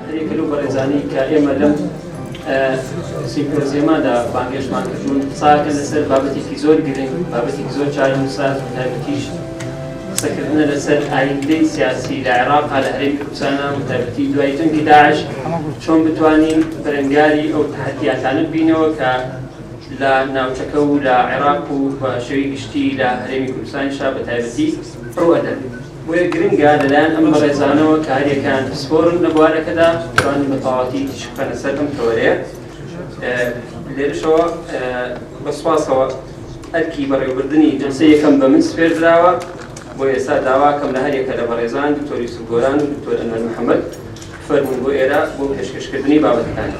هەرێکلو بەڕێزانی کە ئێمە لەم سیمپۆزیەمادا بانگێشمان کردوون قساکە لەسەر بابەتێکی زۆر گرنگ بابەتێکی زۆر چارەنووسات و تایبەتیش قسەکردنە لەسەر ئایندەی سیاسی لە عێراقا لە هەرێمی کوردستانە و تایبەتی دوای جەنگی داعش چۆن بتوانین بەرەنگاری ئەو تەحەدیاتانە ببینەوە کە لە ناوچەکە و لە عێراق و بە شێوەی گشتی لە هەرێمی کوردستانیشا بە تایبەتی ڕوئەدەن. بۆیە گرنگە لەلایەن ئەم بەڕێزانەوە کە هەریەکان سپۆرن لە بوارەکەدا توانین بە تەواوەتی تیشکەنە سەر ئەم تەوەرەیە. لێرەشەوە بە سوپاسەوە ئەرکی بەڕێوەبردننی جەلسەی یەکەم بە من سپێر دراوە بۆ ئێستا داواکەم لە هەریەکە لە بەڕێزان دکتۆر یوسف گۆران و دکتۆر ئەنوەر محەممەد فەرموون بۆ ئێرە بۆ پێشکەشکردنی بابەتەکان.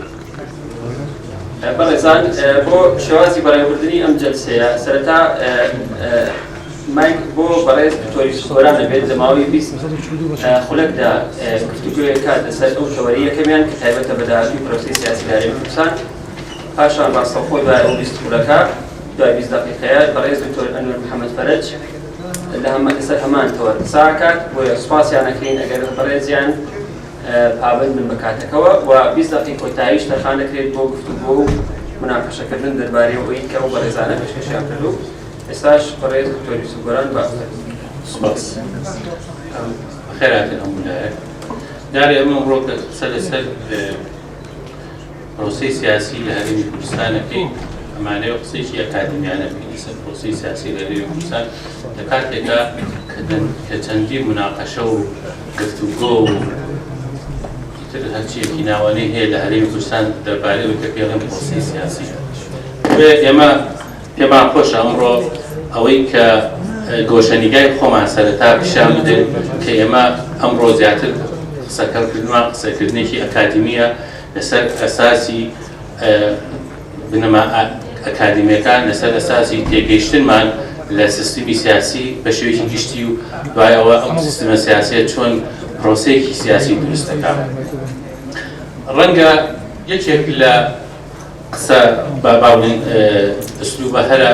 بەڕێزان بۆ شێوازی بەڕێوەبردننی ئەم جەلسەیە سەرەتا مایک بۆ بەڕێز دکتۆر یوسف گۆران دەبێت لە ماوەی 20 خولەکدا گفتوگویەکە لەسەر ئەو تەوەرەی یەکەمیان کە تایبەتە بە داهاتووی پرۆسەی سیاسی لە هەرێمی کوردستان، پاشان ڕاستەوخۆی دوای ئەو 20 خولەکە دوای 20 دقیقەیە بەڕێز دکتۆر ئەنوەر محەممەد فەرەج لەسەر هەمان تەوەر قسا کات بۆیە سوپاسیانەکەین ئەگەر بەڕێزیان پابند بن بە کاتەکەوە و 20 دقیقە کۆتاییش تەرخان دەکرێت بۆ گفتوگۆ و مناقەشەکردن دەربارەی ئەوەی کە ئەو بەڕێزانە پێشکەشیان کردو. ئێستاش بەڕێز دکتۆر یوسف گۆران سپاس خێراتن هەموو لایەک دارێ ئەمە ئەمڕۆ کە قسە لەسەر پرۆسەی سیاسی لە هەرێمی کوردستانەکەین ئەمانەیە قسەیشی ئەکادمیانە بکەین لەسەر پرۆسەی سیاسی لە هەرێمی کوردستان لە کاتێکدا کە چەندی مناقەشە و گفتوگۆ و هەرچیەکی ناوانەی هەیە لە هەرێمی کوردستان دەربارەی ئەوەی کە پێڵێن پرۆسەی سیاسی. ئێمە پێمان خۆشە ئەمڕۆ ئەوەی کە گۆشەنیگای خۆمان سەرەتا پیشان بدەین کە ئێمە ئەمڕۆ زیاتر قسەکردنمان قسەکردنێکی ئەکادمیە لەسەر ئەساسی بنەما ئەکادمیەکان لەسەر ئەساسی تێگەیشتنمان لە سیستمی سیاسی بە شێوەیەکی گشتی و دوای ئەوە ئەم سیستمە سیاسیە چۆن پرۆسەیەکی سیاسی دروست دەکات. ڕەنگە یەکێک لە قسە باوڵین ئەسلوبە هەرە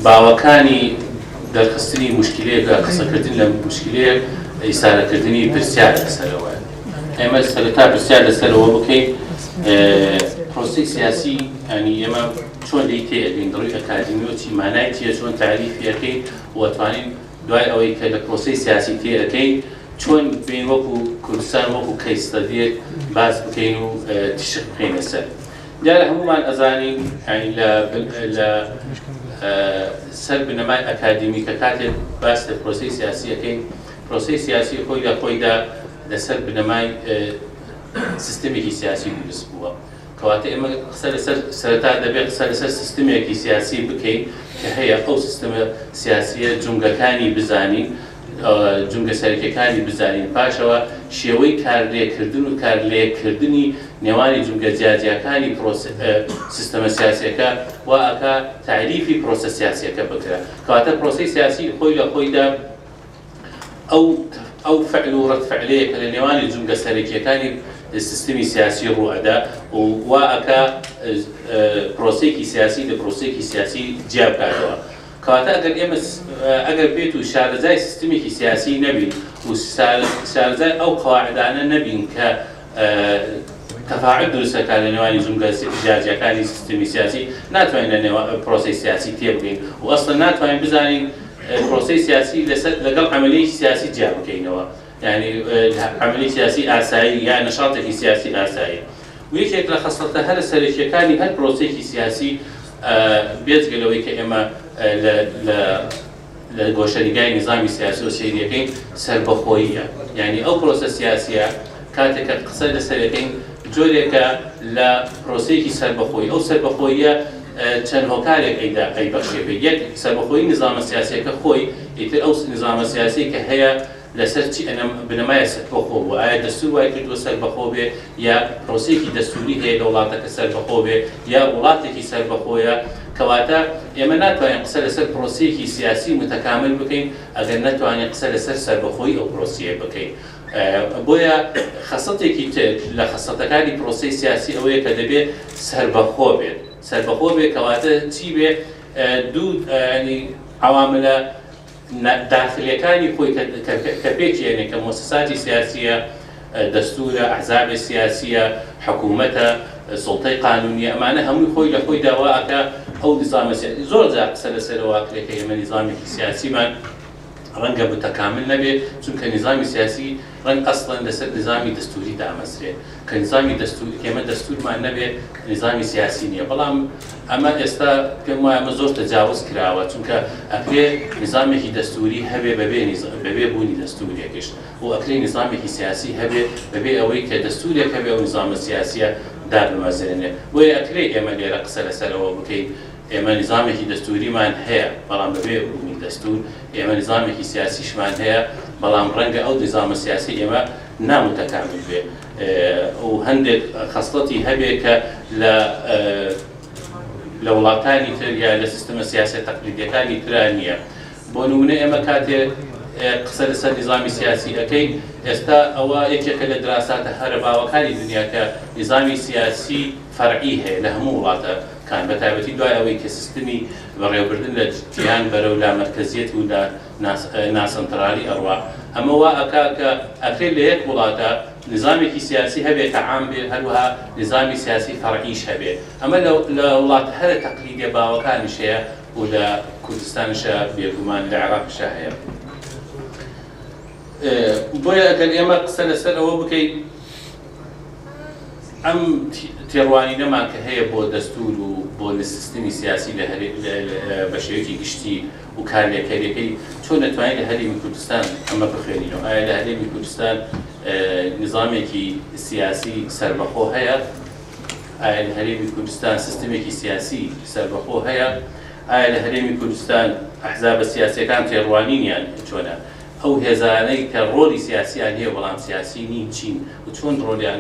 باوەکانی دەرخستنی مشکلەیەکە قسەکردن لە مشکلەیەک ئیسارەکردنی پرسیار لەسەرەوە. ئێمە سەرەتا پرسیار لەسەرەوە بکەین پرۆسەی سیاسی ینی ئێمە چۆن لی تێگەین دڕووی ئەکادمیۆ چی مانای چیە چۆن تاریفیەکەی وەتوانین دوای ئەوەی کە لە پرۆسەی سیاسی تێەکەین چۆن بین وەکو کوردستان وەکو کەیسەدیێک باس بکەین و تیشک بکەین لەسەر. دیارە هەمومان ئەزانین لە سەر بنەمای ئەکادمی کە کاتێک باس لە پرۆسەی سیاسیەکەین پرۆسەی سیاسی خۆی لە خۆیدا لەسەر بنەمای سیستمێکی سیاسی دروست بووە. کەواتە ئێمە قسە لەسەر سەرەتا دەبێت قسە لەسەر سیستمێکی سیاسی بکەین کە هەیە ئەو سیستمە سیاسیە جونگەکانی بزانین جونگە سەرەکیەکانی بزانین پاشەوە شێوەی کارلێکردن و کارلێکردنی نێوانی جونگە جیاجیەکانی سیستەمە سیاسیەکە و ئەکا تعریفی پرۆسە سیاسیەکە بکرێت. کەواتە پرۆسەی سیاسی خۆی لە خۆیدا ئەو فعل و ڕەتفعلەیە کە لە نێوانی جونگە سەرەکیەکانی سیستمی سیاسی ڕوئەدا و ئەکا پرۆسەیەکی سیاسی لە پرۆسەیەکی سیاسی جیا بکاتەوە. کەواتە ئەگەر بێت و شارەزای سیستمێکی سیاسی نەبین و شارەزای ئەو قەواعدانە نەبین کە تەفاعل دروستەکە لە نێوانی جونگە جیاجیەکانی سیستمی سیاسی ناتوانین لە نێوان پرۆسەی سیاسی تێبگەین و ئەسڵەن ناتوانین بزانین پرۆسەی سیاسی لەگەڵ عەمەلیەی سیاسی جیا بکەینەوە، یعنی عەمەلی سیاسی ئاسایی یا نەشاطێکی سیاسی ئاسایی. و یەکێک لە خەسڵەتە هەرە سەرەکیەکانی هەر پرۆسەیەکی سیاسی بێجگەلەوەی کە ئێمە لە گۆشەریگای نظامی سیاسی و سەیریەکەین سەربەخۆییە، یعنی ئەو پرۆسە سیاسیە کاتێکە قسە لەسەرەکەین جۆرێکە لە پرۆسەیەکی سەربەخۆیی. ئەو سەربەخۆییە چەند هۆکارێک ئەیبەخشێ بێت. یەک سەربەخۆیی نظامە سیاسیەکە خۆی، ئیتر ئەو نظامە سیاسی کە هەیە لەسەر چی بنەمایە سەربەخۆ بوو، ئایا دەستور وای کردووە سەربەخۆ بێ یا پرۆسەیەکی دەستوری هەیە لە وڵاتەکە سەربەخۆ بێ یا وڵاتێکی سەربەخۆیە. کەواتە ئێمە ناتوانین قسە لەسەر پرۆسەیەکی سیاسی متەکامل بکەین ئەگەر ناتوانین قسە لەسەر سەربەخۆیی ئەو پرۆسەیە بکەین. بۆیە خەسڵتێکی تر لە خەسڵتەکانی پرۆسەی سیاسی ئەوەیە کە دەبێت سەربەخۆ بێت. سەربەخۆ بێت کەواتە چی بێ؟ دوو عواملە داخلیەکانی خۆی کە پێچێنێ کە مؤسساتی سیاسیە دەستورە ئەحزابێ سیاسیە حکوومەتە سڵتەی قانونیە ئەمانە هەمووی خۆی لە خۆی داواکە ئەو نظامە سیاسی زۆر جار قسە لەسەرەوە کرێت کە ئێمە نظامێکی سیاسیمان ڕەنگە متەکامل نەبێ چونکە نظامی سیاسی ڕەنگ ئەسڵەن لەسەر نظامی دەستوری دامەزرێت کە نظامی دەستوری ئێمە دەستورمان نەبێ نظامی سیاسی نییە بەڵام ئەمە ئێستا پێم وایە ئەمە زۆر تەجاوز کراوە چونکە ئەکرێ نظامێکی دەستوری هەبێ بەبێ بوونی دەستوریەکەش و ئەکرێ نظامێکی سیاسی هەبێ بەبێ ئەوەی کە دەستورێک هەبێ و نظامە سیاسیە دابمەزرێنێ بۆیە ئەکرێ ئێمە لێرە قسە لەسەرەوە بکەین ئێمە نظامێکی دەستوریمان هەیە بەڵام بەبێ بوونی دەستور ئێمە نظامێکی سیاسیشمان هەیە بەڵام ڕەنگە ئەو نظامە سیاسی ئێمە نامتەکامل بێ و هەندێک خەسڵەتی هەبێ کە لە وڵاتانی تر یا لە سیستەمە سیاسی تەقلیدیەکانی ترا نییە بۆ نمونە ئێمە کاتێ قسە لەسەر نظامی سیاسی ئەەکەین ئێستا ئەوە یەکێکە لە دراساتە هەرەباوەکانی دنیا کە نظامی سیاسی فەرعی هەیە لە هەموو وڵاتەکان بە تایبەتی دوای ئەوەی کە سیستمی بەڕێوەبردن لە جیهان بەرەو لا مەرکەزیەت و لە ناسەنترالی ئەڕوا ئەمە وا ئەکا کە ئەکرێت لە یەک وڵاتە نظامێکی سیاسی هەبێت کە عام بێت هەروەها نظامی سیاسی فەرعیش هەبێت ئەمە لە وڵاتە هەرە تەقلیدیە باوەکانیش هەیە و لە کوردستانشە بێگومان لە عێراقشە هەیە بۆیە ئەگەر ئێمە قسە لەسەر ئەوە بکەین ئەم تێڕوانینەمان کە هەیە بۆ دەستور و بۆ سیستمی سیاسی بە شێوەیەکی گشتی و کارلێکەریەکەی چۆن نەتوانین لە هەرێمی کوردستان ئەمە بخوێنینەوە ئایا لە هەرێمی کوردستان نظامێکی سیاسی سەربەخۆ هەیە ئایا لە هەرێمی کوردستان سیستمێکی سیاسی سەربەخۆ هەیە ئایا لە هەرێمی کوردستان ئەحزابە سیاسیەکان تێڕوانینیان چۆنە ئەو هێزانەی کە ڕۆلی سیاسیان هەیە بەڵام سیاسی نین چین و چۆن ڕۆلیان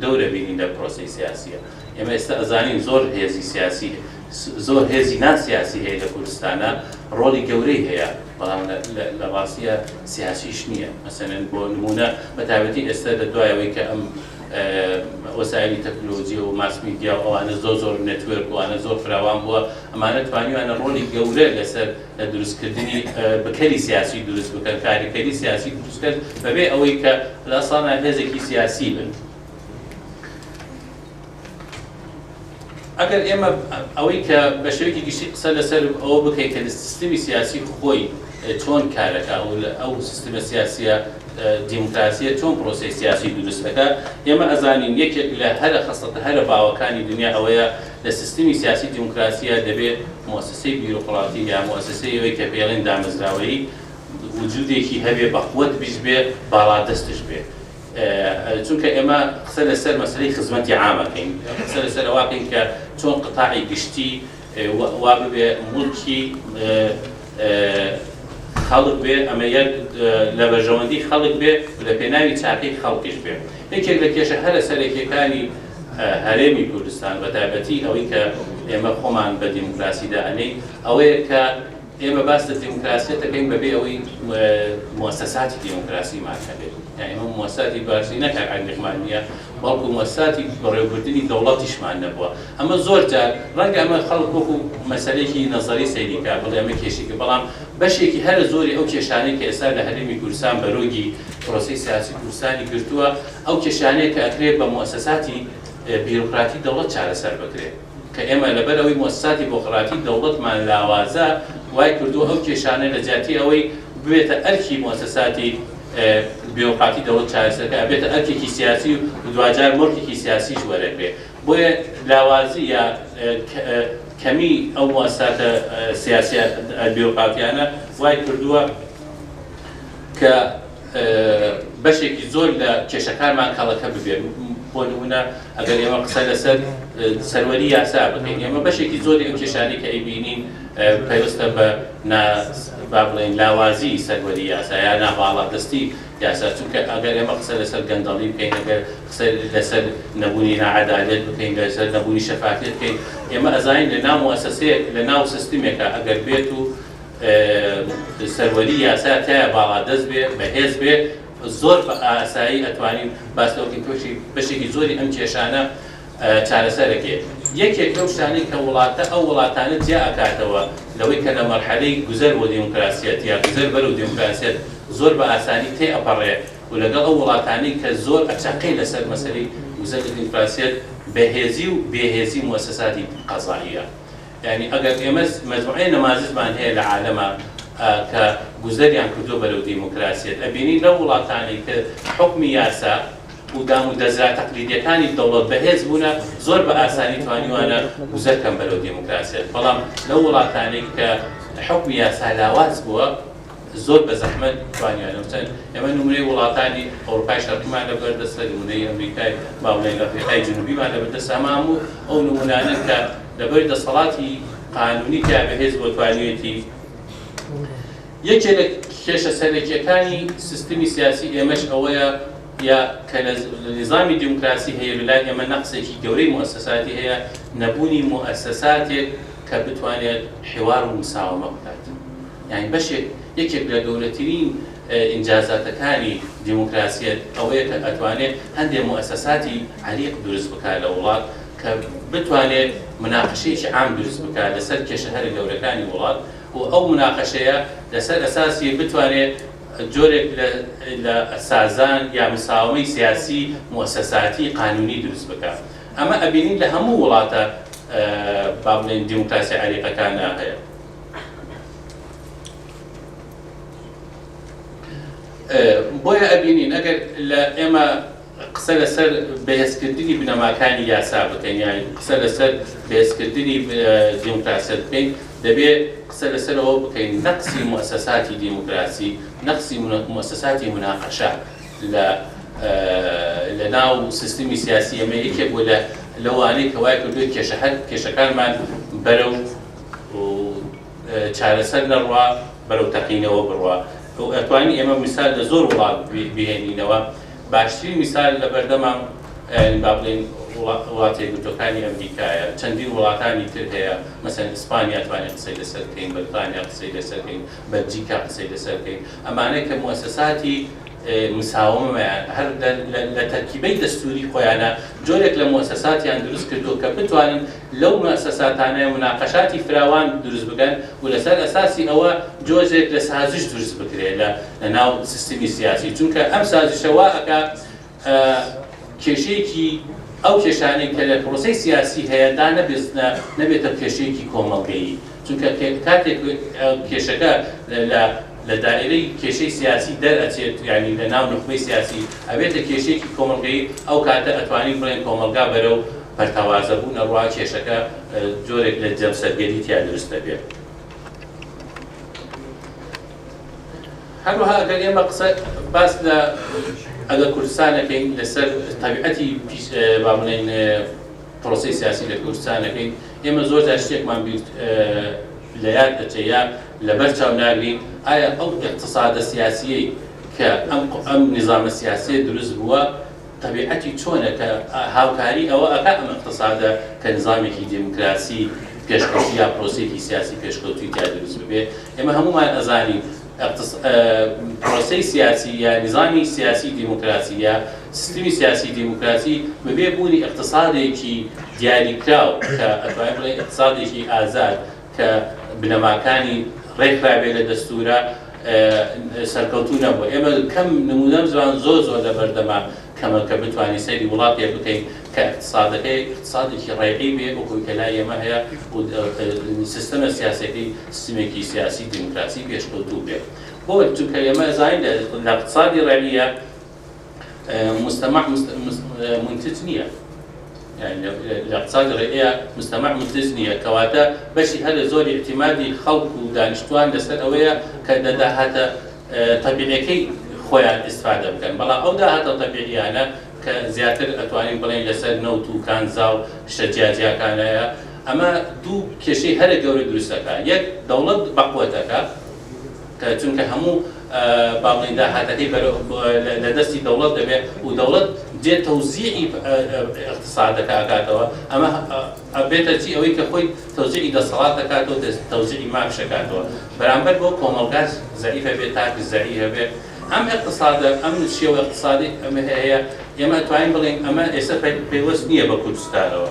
دەورە بینین لە پرۆسەی سیاسیە ئێمە ئێستا ئەزانین زۆر هێزی سیاسی زۆر هێزی ناسیاسی هەیە لە کوردستانە ڕۆلی گەورەی هەیە بەڵام لە ڕاستیە سیاسیش نییە مەسەلەن بۆ نمونە بە تایبەتی ئێستا دەدوایەوەی کە ئەم وەسایلی تەکنۆلۆژی و ماس میدیا و ئەوانە زۆر نێتوێرک و ئەوانە زۆر فراوان بووە ئەمانە توانیوانە ڕۆلی گەورە لەسەر لە دروستکردنی بەکەری سیاسی دروست بکەن کاریکەری سیاسی دروست کرد بەبێ ئەوەی کە لە ئەسڵانە هێزێکی سیاسی بن ئەگەر ئێمە ئەوەی کە بە شێوەیەکی گشتی قسە لەسەر ئەوە بکەین کە سیستمی سیاسی خۆی چۆن کارەکە ئەو سیستمە سیاسیە دیموکراسیە چۆن پرۆسەی سیاسی دروستەکە ئێمە ئەزانین یەکێک لە هەرە خەسڵەتە هەرە باوەکانی دنیا ئەوەیە لە سیستمی سیاسی دیموکراسیە دەبێت مؤسسەی بیروقراطی یا مؤسسەی ئەوەی کە پێڵێن دامەزراوەیی وجودێکی هەبێ بەقوەت بیش بێ باڵادەستش بێ چونکە ئێمە قسە لەسەر مەسەلەی خزمەتی عامەکەین قسە لەسەر ئەواکەین کە چۆن قتاعی گشتی وا ببێ موڵکی خەڵک بێ ئەمە یەک لە بەرژەوەندی خەڵک بێ لە پێناوی چاکەی خەڵکیش بێ یەکێک لە کێشە هەرە سەرەکیەکانی هەرێمی کوردستان بە تایبەتی ئەوەی کە ئێمە خۆمان بە دیموکراسیدا ئەنەی ئەوەیە کە ئێمە باس لە دیموکراسی دەکەین بەبێ ئەوەی مؤسساتی دیموکراسیمان هەبێت یعنی ئەمە مؤسساتی باشی نەکار عەندێکمان نییە بەڵکو مؤسساتی بەڕێوەبردننی دەوڵەتیشمان نەبووە ئەمە زۆر جار ڕەنگە ئەمە خەڵک وەکو مەسەلەیەکی نەزەری سەیریکا بڵێ ئەمە کێشێکی بەڵام بەشێکی هەرە زۆری ئەو کێشانەی کە ئێستا لە هەرێمی کوردستان بەرۆگی پرۆسەی سیاسی کوردستانی گرتووە ئەو کێشانەیە کە ئەکرێت بە مؤسساتی بیروقراتی دەوڵەت چارەسەر بکرێت کە ئێمە لەبەر ئەوەی مؤسساتی بۆقراتی دەوڵەتمان لاوازە وای کردووە ئەو کێشانە لە جیاتی ئەوەی ببێتە ئەرکی مؤسساتی بیروقراتی دەوڵەت چارەسەرکە بێتە ئەرکێکی سیاسی و دوجار مڵکێکی سیاسیش وەرەگرێت بۆیە لاوازی یا کەمی ئەو مؤسساتە سیاسی بیروقراتیانە وای کردووە کە بەشێکی زۆر لە کێشەکانمان کەڵەکە ببێت بۆ نمونە ئەگەر ئێمە قسە لەسەر سەروەری یاسا بکەین ئێمە بەشێکی زۆری ئەو کێشانەی کە ئەیبینین پێویستە بە با بڵێن لاوازی سەروەری یاسا یا ناباڵادەستی یاسا چونکە ئەگەر ئێمە قسە لەسەر گەندەڵی بکەین ئەگەر قسە لەسەر نەبوونی ناعەدالەت بکەین لەسەر نەبوونی شەفافیت بکەین ئێمە ئەزانین لە ناو مؤسسەیەک لە ناو سیستمێکە ئەگەر بێت و سەروەری یاسا تایە باڵادەست بێ بەهێز بێ زۆر بە ئاسایی ئەتوانین باستەوەکی تووشی بەشێکی زۆری ئەم کێشانە چارەسەرەکێت یەکێک لەو شتانەی کە ئەو وڵاتانە جیا ئەکاتەوە لەوەی کە لە مەرحەلەی گوزەر بۆ دیموکراسیەت یا گوزەر بەرەو دیموکراسیەت زۆر بە ئاسانی تێ ئەپەڕێ و لەگەڵ ئەو وڵاتانەی کە زۆر ئەچاقەی لەسەر مەسەلەی گوزەری دیموکراسیەت بەهێزی و بێهێزی مؤسساتی قەزاییە. یعنی ئەگەر ئێمە مەجموعەی نەمازجمان هەیە لە عالەمە کە گوزەریان کردووە بەرەو دیموکراسیەت، ئەبینی لەو وڵاتانەی کە حکمی یاسا و دام و دەزرا تەقلیدیەکانی دەوڵەت بەهێز بوونە زۆر بە ئاسانی توانیوانە گوزەرکەن بەرەو دیموکراسیەت. بەڵام لەو وڵاتانەی کە حکمی یاسا لاواز بووە زۆر بە زەحمەت توانیوانە بچن. ئێمە نمونەی وڵاتانی ئەوروپای شەرقیمان لەبەردەستە، نمونەی ئەمریکای باوڵەی ئەفریقای جنوبیمان لەبەردەستە، هەموو ئەو نمونانە کە لەبەر دەسەڵاتی قانونی کە بەهێز بۆ توانیوێتی یەکێک لە کێشە سەرەکیەکانی سیستمی سیاسی ئێمەش ئەوەیە یا کە نظامی دیموکراسی هەیە لەلای ئێمە نەقسێکی گەورەی مؤسساتی هەیە، نەبوونی مؤسساتێک کە بتوانێت حوار و مساومە بکات. یعنی بەشێک یەکێک لە گەورەترین ئینجازاتەکانی دیموکراسیەت ئەوەیە کە ئەتوانێت هەندێک مؤسساتی عەریق دروست بکات لە وڵات کە بتوانێت مناقشەیەکی عام دروست بکات لەسەر کێشە هەرە گەورەکانی وڵات، و ئەو مناقشەیە لەسەر ئەساسی بتوانێت جۆرێک لە سازان یا مساومەی سیاسی مؤسساتی قانونی دروست بکات. ئەمە ئەبینین لە هەموو وڵاتە با بڵێن دیموکراسی عەریقەکانە هەیە. بۆیە ئەبینین ئەگەر لە ئێمە قسە لەسەر بەهێزکردنی بنەماکانی یاسا بکەین، یان قسە لەسەر بەهێزکردنی دیموکراسیەت بکەین، دەبێت قسە لەسەرەوە بکەین نەقسی مؤسساتی دیموکراسی، نەقسی مؤسساتی مناقەشە لە ناو سیستمی سیاسی ئەمە یەکێک بوو لەوانەی کە وای کردووە کێشەکانمان بەرەو چارەسەر نەڕوا، بەرەو تەقینەوە بڕوا. ئەتوانی ئێمە میسال لە زۆر وڵات بهێنینەوە. باشترین میسال لە بەردەمام با بڵێن وڵاتی یەکگرتووەکانی ئەمریکایە، چەندین وڵاتانی تر هەیە، مەسەن ئیسپانیا توانێت قسەی لەسەر بکەین، بەریتانیا قسەی لەسەر بکەین، بەلجیکا قسەی لەسەر بکەین. ئەمانەی کە مؤسساتی مساومەیان هەر لە تەرکیبەی دەستوری خۆیانە جۆرێک لە مؤسساتیان دروست کردو کە بتوانن لەو مؤسساتانەیە مناقەشاتی فراوان دروست بکەن و لەسەر ئەساسی ئەوە جۆزێک لە سازش دروست بکرێت لە ناو سیستمی سیاسی. چونکە ئەم سازشە وا ئەکا کێشەیەکی ئەو کێشانەی کە لە پرۆسەی سیاسی هەیە دا نەبێتە کێشەیەکی کۆمەڵگەیی. چونکە کاتێک کێشەکە لە دائرەی کێشەی سیاسی دەرئەچێت، یعنی لە ناو نخبەی سیاسی ئەبێتە کێشەیەکی کۆمەڵگەیی، ئەو کاتە ئەتوانین بڵێن کۆمەڵگا بەرەو بەرتەوازەبوون ئەڕوا کێشەکە جۆرێک لە جەمسەرگەری تیا دروست دەبێت. هەروەها ئەگەر ئێمە قسە باس لە ئەگەر کوردستانەکەین لەسەر تەبیعەتی با بڵێن پرۆسەی سیاسی لە کوردستانەکەین، ئێمە زۆر جار شتێکمان بیر لە یاد دەچێت یا لەبەر چاو ناگرین ئایا ئەو اقتصادە سیاسیەی کە ئەم نظامە سیاسی دروست بووە تەبیعەتی چۆنە کە هاوکاری ئەوە ئەکا ئەم اقتصادە کە نظامێکی دیموکراسی پێشکەوتی یا پرۆسەیەکی سیاسی پێشکەوتی تا دروست ببێت. ئێمە هەمومان ئەزانین پرۆسەی سیاسی یا نظامی سیاسی دیموکراسی یا سیستمی سیاسی دیموکراسی بەبێ بوونی اقتصادێکی دیاریکراو کە ئەتوانین بڵێن اقتصادێکی ئازاد کە بنەماکانی ڕێکخرابێت لە دەستورە سەرکەوتوو نەبووە. ئێمە کەم نمونە زوان زۆر لە بەردەما کەمە کە بتوانین سەیری وڵاتێ بکەین کە اقتصادەکەی اقتصادێکی ڕێگەی بێ وەکوی کە لای ئێمە هەیە و سیستەمە سیاسەکەی سیستمێکی سیاسی دیموکراسی پێشکەوتوو بێت. بۆ چونکە ئێمە زانین لە اقتصادی ڕێگیە مجتمع منتج نییە، يعني الاقتصاد الرئية مجتمع متزنية كواتا باش هذا زور اعتمادي خلق ودانشتوان لسر أويا كدا هذا طبيعي كي خويا استفادة بكن بلا أو ده هذا طبيعي أنا كزياتر أتوانين بلين لسر نوتو كان زاو شجاجيا كان أما دو كشي هذا جوري درسك يك دولة بقوتك كتونك همو باقي ده هذا كي لدستي دولة دبي ودولة جه توزيع اقتصادك أكاتوا أما بيتا شيء أوي كخوي توزيع الاتصالات أكاتوا توزيع معك شكاتوا برامبر بو كومالغاز ضعيفة بيتاك ضعيفة بي أم اقتصاد أم شيء اقتصادي أم هي يما توين بلين أما إسا بيوسنية بكردستانوا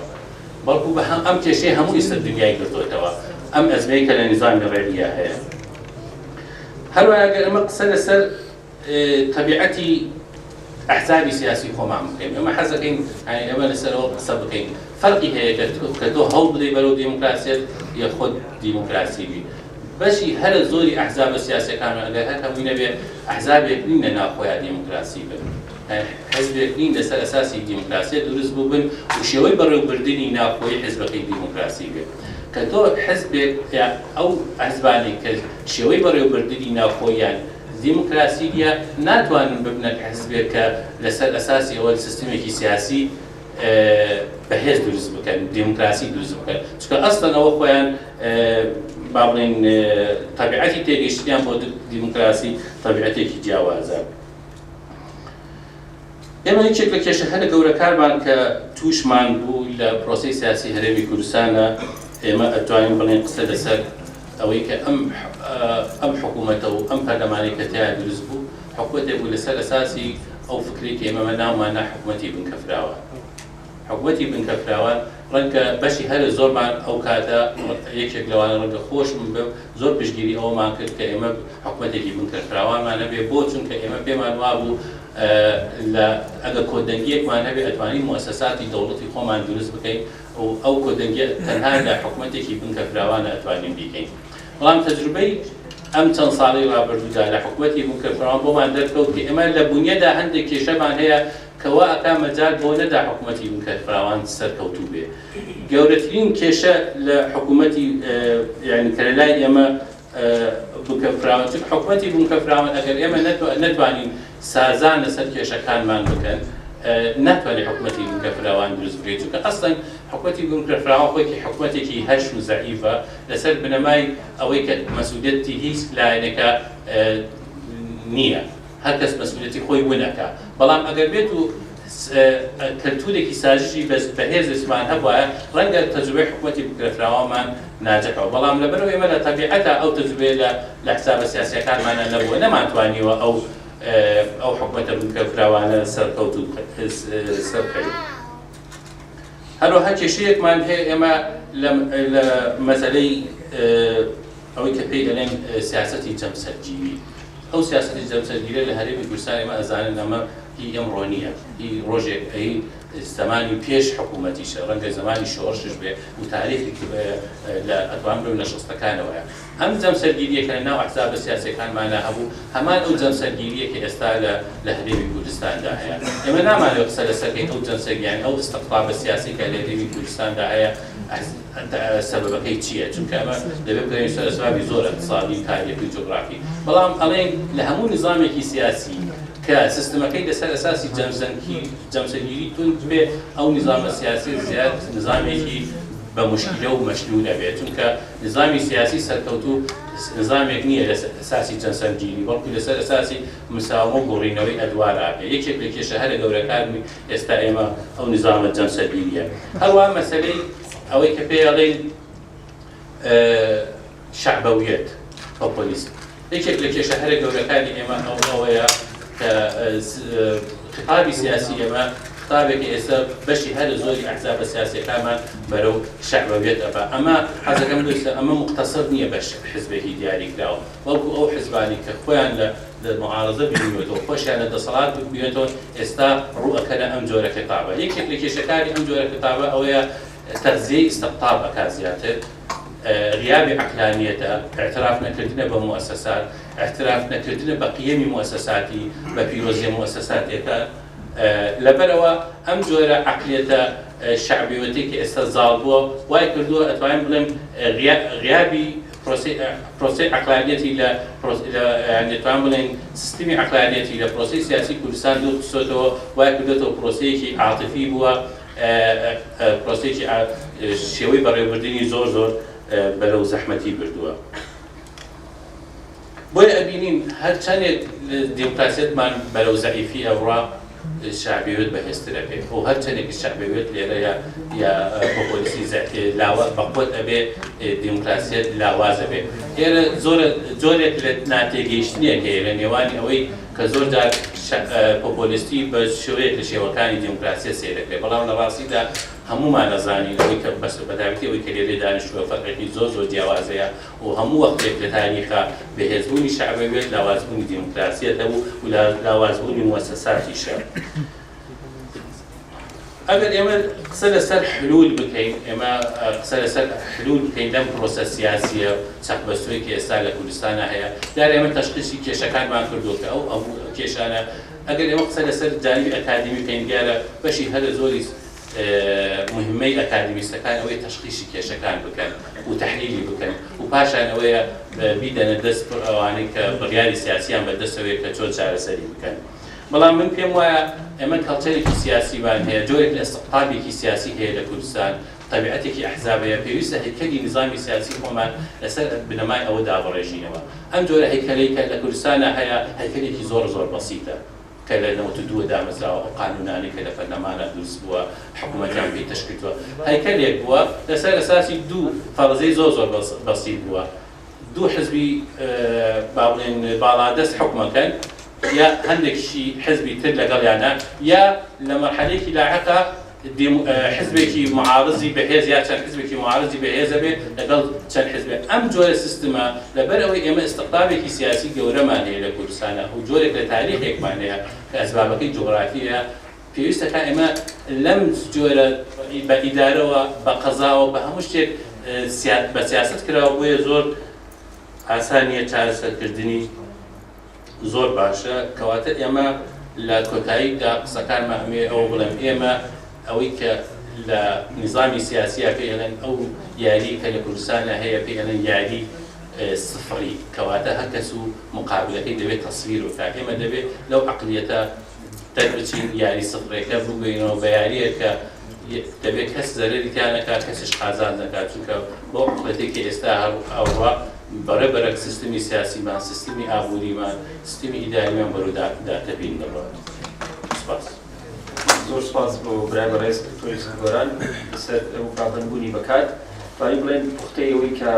بلكو بهم أم كشيء همو إسا الدنيا يقدروا أم أزميك لنظام الرئية هي هل أنا أما قصة سر طبيعتي ئەحزابی سیاسی خۆمان بکەین ئەمە حەزەکەین ئەمە لەسەرەوە قسە بکەین فەرقی هەیە کە تۆ هەوڵ بدەی بەرەو دیموکراسیت یا خۆت دیموکراسی بی بەشی هەرە زۆری ئەحزابە سیاسیەکانمان ئەگەر هەر هەمووی نەبێ ئەحزابێک نین لە ناوخۆیان دیموکراسی بن حزبێک نین لەسەر ئەساسی دیموکراسی دروست بوو بن و شێوەی بەڕێوەبردننی ناوخۆی حزبەکەی دیموکراسی بێت کە تۆ حزبێک ئەو حزبانی کە شێوەی بەڕێوەبردننی ناوخۆیان دیموکراسیە ناتوانن ببنە حزبێک کە لەسەر ئەساسی ئەوە سیستمێکی سیاسی بەهێز دروست بکەن دیموکراسی دروست بکەن چکە ئەسڵەن ئەوە خۆیان با بڵێن تەبیعەتی تێگەیشتیان بۆ دیموکراسی تەبیعەتێکی جیاوازە ئێمە هیچێک لە کێشە هەرە گەورەکارمان کە تووشمان بوو لە پرۆسەی سیاسی هەرێمی کوردستانە ئێمە ئەتوانین بڵێن قسە لەسەر ئەوەی کە ئەم حکوومەتە و ئەم پەرلەمانی کە تیا دروست بوو حکوومەتێک بوو لەسەر ئەساسی ئەو فکرێکی ئێمە ناومانە حکوومەتی بنکەفراوە حکوومەتی بنکەفراوە ڕەنگە بەشی هەرە زۆرمان ئەو کاتە یەکێک لەوانە ڕەنگە خۆشم بێ زۆر پشتگیری ئەوەمان کرد کە ئێمە حکوومەتێکی بنکەفراوانمان نەبێ بۆ چونکە ئێمە پێمان وابوو ئەگە کۆدەنگیەکمان هەبێ ئەتوانین مؤسساتی دەوڵەتی خۆمان دروست بکەین و ئەو کۆدەنگیە تەنها لە حکوومەتێکی بنکەفراوانە ئەتوانین بیکەین بەڵام تەجروبەی ئەم چەند ساڵی ڕابردوودا لە حکوومەتی بنکەفراوان بۆمان دەرکەوت کە ئێمە لە بنیەدا هەندێک کێشەمان هەیە کەوا ئەکا مەجال بۆ نەدا حکوومەتی بنکەفراوان سەرکەوتوو بێ گەورەترین کێشە لە حکوومەتی یعنی کە لەلای ئێمە بنکەفراوان حکوومەتی بنکەفراوان ئەگەر ئێمە نەتوانین سازان لەسەر کێشەکانمان بکەن ناتوانێت حکوومەتی بنکەفراوان دروست بکرێت چونکە ئەسڵەن حکوومەتی بنکەفراوان خۆیکی حکوومەتێکی هەش و زەعیفە لەسەر بنەمای ئەوەی کە مەسئولیەتی هیچ لایەنێکە نییە هەر کەس مەسئولیەتی خۆی ونەکە بەڵام ئەگەر بێت و کەلتورێکی ساژشی بەهێزمان هەبوایە ڕەنگە تەجروبەی حکوومەتی بنکەفراوانمان ناجەکەوە بەڵام لەبەرەوە ئێمە لە تەبیعەتە ئەو تەجروبەیە لە حسابە سیاسیەکانمانە نەبووە نەمانتوانیوە ئەو حکوومەتە بنکەفراوانە سەرکەوت و سەرکەوت هەروەها کێشەیەکمان هەیە ئێمە لە مەسەلەی ئەوەی کە پێی دەڵێن سیاسەتی جەمسەرگیری ئەو سیاسەتی جەمسەرگیریە لە هەرێمی کوردستان ئێمە ئەزانن ئەمە هی ئەمڕۆ نییە هی ڕۆژێک زمانی پێش حکوومەتیشە ڕەنگە زمانی شۆڕشش بێ و تاریخێکی لە ئەتوان بێ لە شەستەکانەوەیە ئەم جەمسەرگیریە کە لەناو ئەحزابە سیاسیەکانمانە هەبوو هەمان ئەو جەمسەرگیریە کە ئێستا لە هەرێمی کوردستاندا هەیە ئێمە نامانەوە قسە لەسەرکەین ئەو جەمسەرگیریان ئەو ئستیقلابە سیاسی کە لە هەرێمی کوردستاندا هەیە سەبەبەکەی چییە چونکە ئەمە دەبێت بکەین سەر ئەسبابی زۆر اقتصادی تاریخی جغرافی بەڵام ئەڵێن لە هەموو نظامێکی سیاسی کە سیستمەکەی لەسەر ئەساسی جەمسەرگیری تون بێ ئەو نظامە سیاسی زیاد نظامێکی بە مشکلە و مەشلول دەبێت چونکە نظامی سیاسی سەرکەوتوو نظامێک نییە لەسەر ئەساسی جەمسەرگیری بەڵکو لەسەر ئەساسی مساومە و گۆڕینەوەی ئەدوارە بێ یەکێک لە کێشە هەرە گەورەکانی ئێستا ئێمە ئەو نظامە جەمسەرگیریە هەروە مەسەلەی ئەوەی کە پێڵێن شەعبەویەت پۆپۆلیسم یەکێک لە کێشە هەرە گەورەکانی ئێمە ئەوەیە کە خطابی سیاسی ئێمە خطابێکی ئێستا بەشی هەرە زۆری ئەحزابە سیاسیەکانمان بەرەو شەعبەویەت ئەبا ئەمە حەزەکەم دوستە ئەمە مختصر نییە بە حزبێکی دیاریکراوە بەڵکو ئەو حزبانی کە خۆیان لە معارضە ببینێتەوە خۆشیان لە دەسەڵات ببینێتەوە ئێستا ڕوئەکەنە ئەم جۆرە خطابە یەکێک لە کێشەکانی ئەم جۆرە خطابە ئەوەیە تەغذیەی استقطاب ئەکا زیاتر غیابی عقلانیەتە اعتراف نەکردنە بە مؤسسات اعتراف نەکردنە بە قیەمی مؤسساتی بە پیرۆزیە مؤسساتێکە لەبەرەوە ئەم جۆرە عقلێتە شەعبیەتێکی ئێستا زاڵ بووە وای کردووە ئەتوانین بڵێم غیابی پرۆسەی عقلانیەتی لە دەتوان بڵێن سیستمی عقلانیەتی لە پرۆسەی سیاسی کوردستان دروستکردەوە وای کردێتەوە پرۆسەیەکی عاتیفی بووە پرۆسەیەکی شێوەی بەڕێوەبردنی زۆر بەرەو زەحمەتی بردووە بۆیە ئەبینین هەر چەندێک دیموکراسیەتمان بەرەو زەعیفی ئەوڕا شعبیەت بەهێزترە بێت و هەر چەندێکی شعبیەت لێرە یا پۆپۆلیسی لاوە بەقوت ئەبێ دیموکراسیەت لاوازە بێت ئێرە زۆرێک لە ناتێگەیشتنیەک هەیە لە نێوانی ئەوەی کە زۆر جار پۆپۆلیستی بە شێوەیەک لە شێوەکانی دیموکراسیە سێ دەکرێت بەڵام لە ڕاستیدا هەمومان نەزانین ئەوەی کە بەس بەتابەتی ئەوەی کە لێرە دانیشتووە فەرقێکی زۆر جیاوازەیە و هەموو وەختێک لە تاریخە بەهێزبوونی شەعبەوێت لاوازبوونی دیموکراسیەتە و لاوازبوونی موەسەساتیشە. ئەگەر ئێمە قسە لەسەر حلول بکەین ئێمە قسە لەسەر حلول بکەین لەم پرۆسە سیاسیە چەقبەستووی کە ئێستا لە کوردستانە هەیە دیارە ئێمە تەشخیصی کێشەکانمان کردووە کە ئەو کێشانە ئەگەر ئێمە قسە لەسەر جانبی ئەکادمی بکەین دیارە بەشی هەرە زۆری مهمەی ئەکادمیستەکان ئەوەی تەشخیصی کێشەکان بکەن و تەحلیلی بکەن و پاشان ئەوەیە بیدەنە دەست ئەوانەی کە بڕیاری سیاسیان بەدەستەوەی کە چۆن چارەسەری بکەن. بەڵام من پێم وایە ئێمە کەڵچەرێکی سیاسیمان هەیە جۆرێک لە ئەستقطابێکی سیاسی هەیە لە کوردستان طبیعەتێکی ئەحزابەیە پێویستە هەیکەلی نظامی سیاسی خۆمان لەسەر بنەمای ئەوە دابڕێژینەوە. ئەم جۆرە هەیکەلەی کە لە کوردستانە هەیە هەیکەلێکی زۆر بەسیتە کە لە 92 دامەزراوە ئەو قانونانەی کە لە فەرلەمانە دروست بووە حکوومەتیان پێی تەشکیل کردووە هەیکەلێک بووە لەسەر ئەساسی دوو فەرزەی زۆر بەسیت بووە دوو حزبی با بڵێن باڵادەست حکومەکەن یا هەندێکشی حزبی تر لەگەڵیانە یا لە مەرحەلەیەکی لاحقا حزبێکی معارضی بەهێز یا چەند حزبێکی معارضی بەهێزە بێت لەگەڵ چەند حزبێ ئەم جۆرە سیستمە لەبەر ئەوەی ئێمە استقطابێکی سیاسی گەورەمان هەیە لە کوردستانە و جۆرێک لە تاریخێکمان هەیە کە ئەسبابەکەی جوغرافیە پێویستەکە ئێمە لەم جۆرە بە ئیدارەوە بە قەزاوە بە هەموو شتێک بە سیاست کراوە بۆیە زۆر ئاسانیە چارەسەرکردنی زۆر باشە کەواتە ئێمە لە کۆتاییدا قسەکانمان هەمێ ئەوە بڵێم ئێمە ئەوەی کە لە نظامی سیاسیە پێڵێن ئەو یاری کە لە کوردستانە هەیە پێڵێن یاری سفری کەواتە هەر کەس و مقابلەکەی دەبێت تەسویر وکا ئێمە دەبێت لەو عەقلیەتە دەربچین یاری سفرێکە بگوێنەوە بە یاریە کە دەبێت کەس زەرەری تیان نەکات کەسیش قازان نەکات چونکە بۆ عەقڵەتێکی ئێستا هەروە بەرەبەرەک سیستمی سیاسیمان سیستمی ئابووریمان سیستمی ئیداریمان بەڕووداتەبین دەڕۆن. سپاس. زۆر سپاس بۆ برای بەڕێز دکتۆری سەرگۆران لەسەر ئەو پابەندبوونی بەکات توانی بڵێن پوختەی ئەوەی کە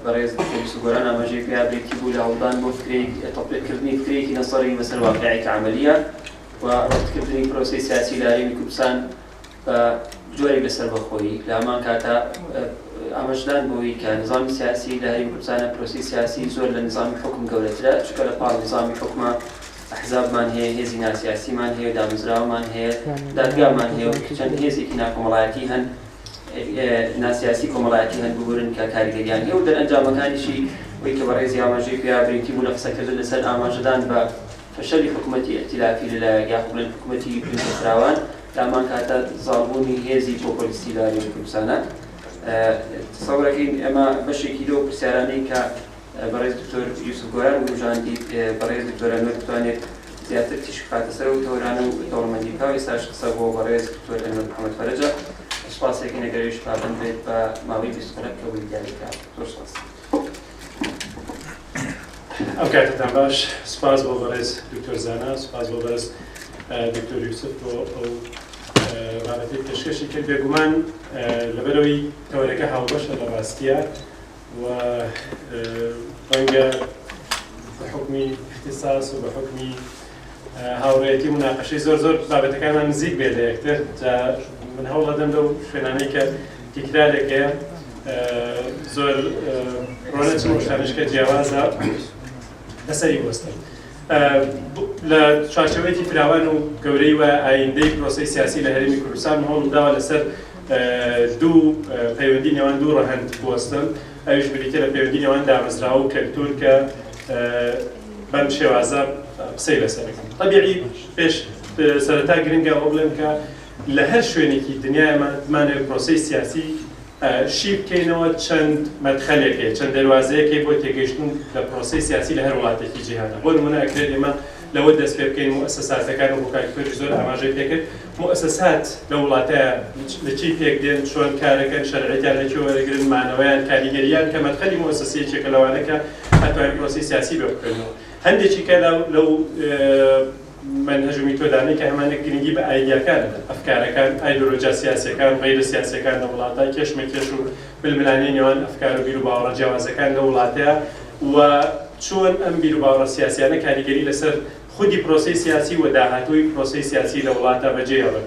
بەڕێز دکتۆری سەرگۆران ئاماژەی پێیا بێتی بوو لە هەوڵدان بۆ تەطبیقکردنی فکرێکی نەسەڕی بەسەر واقعیەکی عەمەلیە و ڕەتکردنی پرۆسەی سیاسی لە هەرێمی کوردستان بە جۆرێک لەسەر بەخۆیی لە هەمان کاتە ئاماژدان بۆەوەی کە نظامی سیاسی لە هەرێمی کوردستانە پرۆسەی سیاسی زۆر لە نظامی حکم گەورەترە چونکە لە پاڵ نظامی حکومە ئەحزابمان هەیە هێزی ناسیاسیمان هەیە دامەزراوەمان هەیە دادگامان هەیە و چەند هێزێکی ناکۆمەڵایەتی هەن ناسیاسی کۆمەڵایەتی هەن بگورن کە کاریگەریان هەیە و دەرئەنجامەکانیشی ئەوەی کە بەڕێزی ئاماژەی پێیا بریتی بوو لە قسەکردن لەسەر ئاماژەدان بە فەشەلی حکوومەتی ئەتیلافی لەلایەک یا بڵێن حکوومەتی بریندەراوان لە هەمان کاتە زاڵبوونی هێزی پۆپۆلیستی لە هەرێمی کوردستانە تەسەوڕەکەین ئێمە بەشێکی لەو پرسیارانەی کە بەڕێز دکتۆر یوسف گۆران وژاندی بەڕێز دکتۆرە ئەنوەر بتوانێت زیاتر تیش بکاتە سەر و تەورانە و دەوڵەمەندی بکە و ئێستاش قسە بۆ بەڕێز دکتۆر ئەنوەر محەممەد فەرەجە سپاسێکی نەگەرەویش پابەند بێت بە ماوەی 20 خولەک کە بووی دیاری بکات. زۆر سپاس. ئەو کاتتان باش سپاس بۆ بەڕێز دکتۆر زانا سپاس بۆ بەڕێز دکتۆر یوسف بۆ ئەو بابەتی پێشکەشی کرد بێگومان لەبەرەوەی تەورەکە هاوبەشە لە ڕاستیە و ڕەنگە بە حکمی اختصاص و بە حکمی هاوڕێتی مناقەشەی زۆر بابەتەکانمان نزیک بێت لە یەکتر من هەوڵ دەدەم لەو شوێنانەی کە تیکرارێکەیە زۆر ڕۆنەچ و شانشکە جیاوازە لەسەری وەستن لە چارچەوەیەکی فراوان و گەورەی و ئایندەی پرۆسەی سیاسی لە هەرێمی کوردستان هەوڵ داوە لەسەر دوو پەیوەندی نێوان دوو ڕەهەند بوەستن ئەویش بریتە لە پەیوەندی نێوان دامەزراوە و کەلتور کە بەم شێوازە قسەی لەسەرەکەم. طبیعی پێش سەرەتا گرنگە ئەوە بڵێم کە لە هەر شوێنێکی دنیامانێت پرۆسەی سیاسی شی بکەینەوە چەند مەدخەلێکێ چەند دەواازەیەکێ بۆ تێگەیشتن لە پرۆسەی سیاسی لە هەر وڵاتێکی جیهانە بۆ نمونە ئەکرێت ئێمە لەوە دەست پێ بکەین مؤسساتەکان و بۆ کاکتۆری زۆر ئاماژەی پێکرد مؤسسات لە وڵاتەیە لە چی پێک دێن چۆن کارەکەن شەرعیتیان لەکوێ وەرەگرن مانەوەیان کاریگەریان کە مەدخەلی مؤسسەیەکێکە لەوانەکە هەتوانین پرۆسەی سیاسی بێ بکەینەوە هەندێکی کە لەو منهج و میتۆدانەی کە هەمانە گرنگی بە ئایدیاکان ئەفکارەکان ئایدۆلۆجیا سیاسیەکان غەیرە سیاسیەکان لە وڵاتە کێشمەکێش و ململانەی نێوان ئەفکار و بیر و باوەڕە جیاوازەکان لە وڵاتەیە و چۆن ئەم بیر و باوەڕە سیاسیانە کاریگەری لەسەر خودی پرۆسەی سیاسی و داهاتووی پرۆسەی سیاسی لە وڵاتە بەجێهێڵن